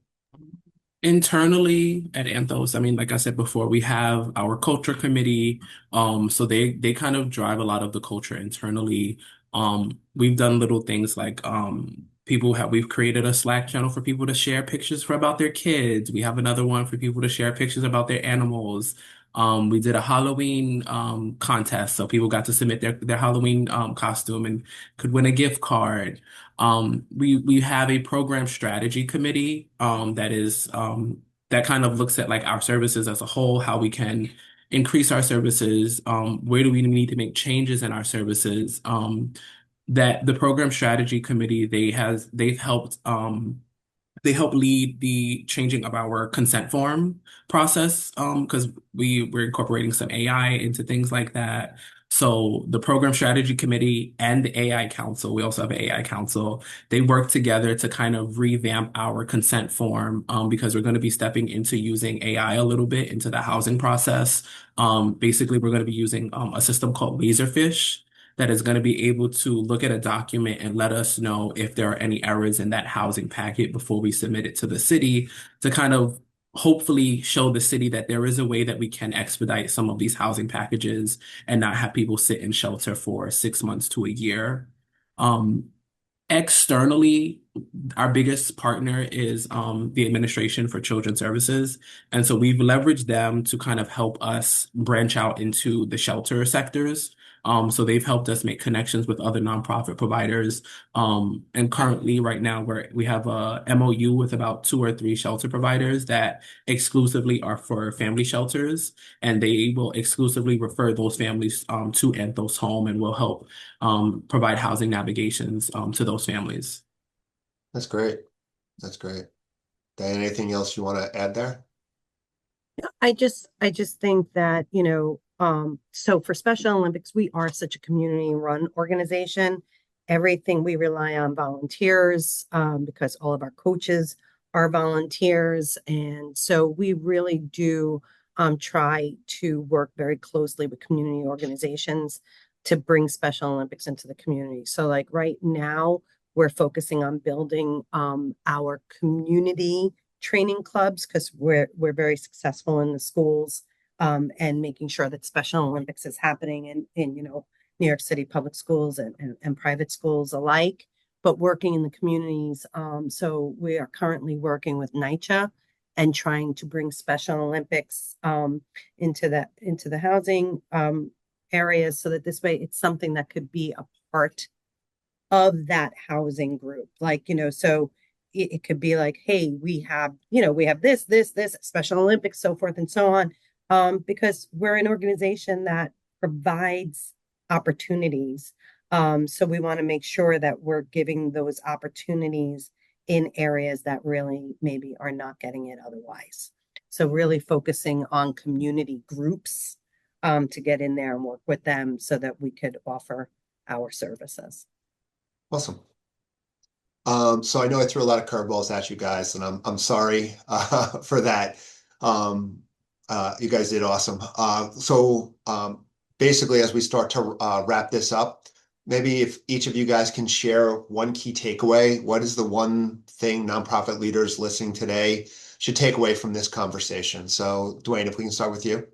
Internally at Anthos, I mean, like I said before, we have our culture committee. So they kind of drive a lot of the culture internally. We've done little things like we've created a Slack channel for people to share pictures for about their kids. We have another one for people to share pictures about their animals. We did a Halloween contest, so people got to submit their Halloween costume and could win a gift card. We have a program strategy committee that kind of looks at like our services as a whole, how we can increase our services, where do we need to make changes in our services. That the program strategy committee, they help lead the changing of our consent form process, because we're incorporating some AI into things like that. So the program strategy committee and the AI council, we also have an AI council, they work together to kind of revamp our consent form, because we're going to be stepping into using AI a little bit into the housing process. Basically, we're going to be using a system called Laserfish that is going to be able to look at a document and let us know if there are any errors in that housing packet before we submit it to the city, to kind of hopefully show the city that there is a way that we can expedite some of these housing packages and not have people sit in shelter for 6 months to a year. Um, Externally, our biggest partner is the Administration for Children's Services. And so we've leveraged them to kind of help us branch out into the shelter sectors. So they've helped us make connections with other nonprofit providers. And currently, right now, we have a MOU with about 2 or 3 shelter providers that exclusively are for family shelters, and they will exclusively refer those families to Anthos Home, and will help provide housing navigations to those families. That's great. That's great. Diane, anything else you want to add there? I just think that, so for Special Olympics, we are such a community-run organization. Everything we rely on volunteers, because all of our coaches are volunteers. And so we really do try to work very closely with community organizations to bring Special Olympics into the community. So like right now, we're focusing on building our community training clubs because we're very successful in the schools, and making sure that Special Olympics is happening in New York City public schools and private schools alike, but working in the communities. So we are currently working with NYCHA and trying to bring Special Olympics into the housing areas so that this way it's something that could be a part of that housing group. Like, so it could be like, hey, we have this, Special Olympics, so forth and so on. Because we're an organization that provides opportunities. So we want to make sure that we're giving those opportunities in areas that really maybe are not getting it otherwise. So really focusing on community groups to get in there and work with them so that we could offer our services. Awesome. So I know I threw a lot of curveballs at you guys, and I'm sorry for that. You guys did awesome. So basically, as we start to wrap this up, maybe if each of you guys can share one key takeaway, what is the one thing nonprofit leaders listening today should take away from this conversation? So Dwayne, if we can start with you.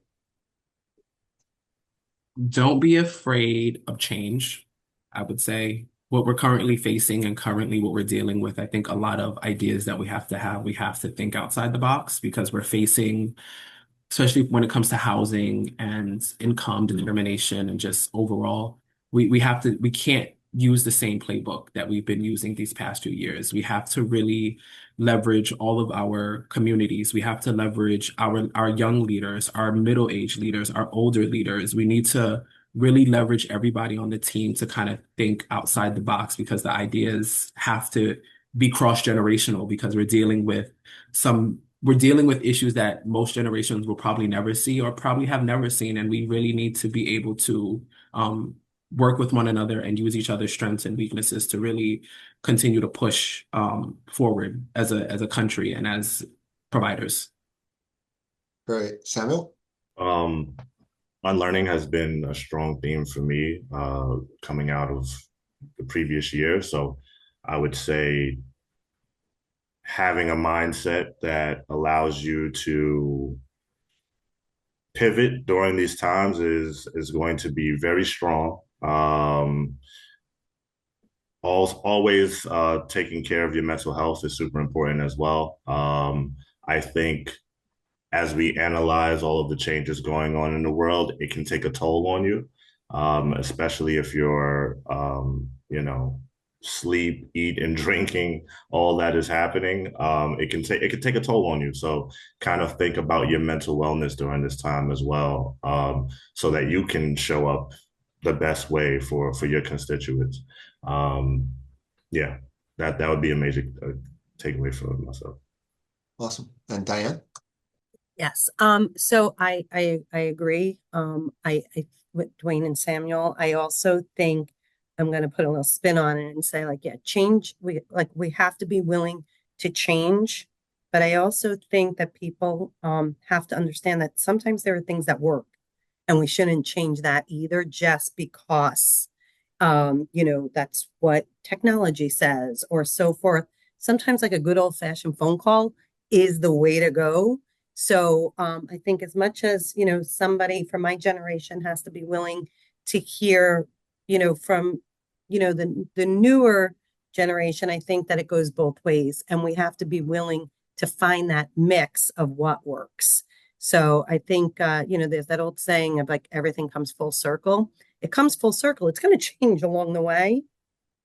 Don't be afraid of change. I would say what we're currently facing and currently what we're dealing with, I think a lot of ideas that we have to think outside the box because we're facing, especially when it comes to housing and income determination and just overall, we can't use the same playbook that we've been using these past 2 years. We have to really leverage all of our communities. We have to leverage our young leaders, our middle-aged leaders, our older leaders. We need to really leverage everybody on the team to kind of think outside the box because the ideas have to be cross-generational because we're dealing with issues that most generations will probably never see or probably have never seen. And we really need to be able to work with one another and use each other's strengths and weaknesses to really continue to push forward as a country and as providers. Great. Samuel? Unlearning has been a strong theme for me coming out of the previous year. So I would say having a mindset that allows you to pivot during these times is going to be very strong. Always taking care of your mental health is super important as well. I think as we analyze all of the changes going on in the world, it can take a toll on you, especially if you're, sleep, eat, and drinking, all that is happening. It can take a toll on you. So kind of think about your mental wellness during this time as well, so that you can show up the best way for your constituents. Yeah, that would be a major takeaway for myself. Awesome. And Diane? Yes. So I agree. With Dwayne and Samuel, I also think I'm going to put a little spin on it and say change. We have to be willing to change, but I also think that people have to understand that sometimes there are things that work and we shouldn't change that either just because, that's what technology says or so forth. Sometimes like a good old fashioned phone call is the way to go. So I think as much as, somebody from my generation has to be willing to hear, from, the newer generation, I think that it goes both ways and we have to be willing to find that mix of what works. So I think, there's that old saying of like everything comes full circle. It comes full circle. It's going to change along the way.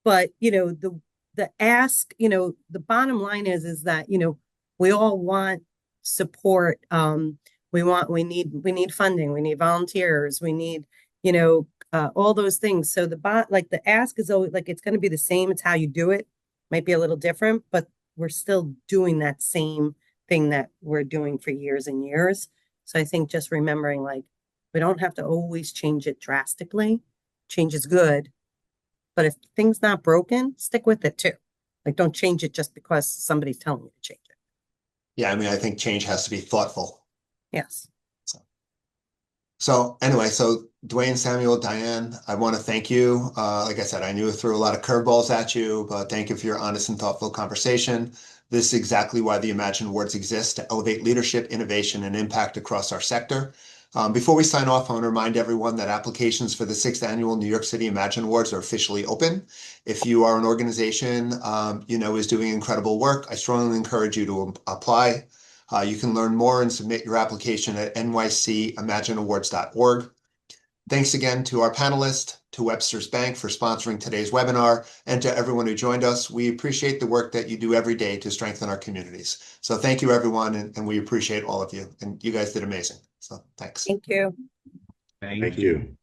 But, the ask, the bottom line is that, we all want support. We need funding. We need volunteers. We need, all those things. So the ask is always like, it's going to be the same. It's how you do it. Might be a little different, but we're still doing that same thing that we're doing for years and years. So I think just remembering we don't have to always change it drastically. Change is good. But if things not broken, stick with it too. Don't change it just because somebody's telling you to change it. Yeah, I think change has to be thoughtful. Yes. So anyway, Dwayne, Samuel, Diane, I want to thank you. Like I said, I knew I threw a lot of curveballs at you, but thank you for your honest and thoughtful conversation. This is exactly why the Imagine Awards exist, to elevate leadership, innovation, and impact across our sector. Before we sign off, I want to remind everyone that applications for the 6th Annual New York City Imagine Awards are officially open. If you are an organization, is doing incredible work, I strongly encourage you to apply. You can learn more and submit your application at nycimagineawards.org. Thanks again to our panelists, to Webster's Bank for sponsoring today's webinar, and to everyone who joined us. We appreciate the work that you do every day to strengthen our communities. So thank you, everyone, and we appreciate all of you. And you guys did amazing. So thanks. Thank you. Thank you.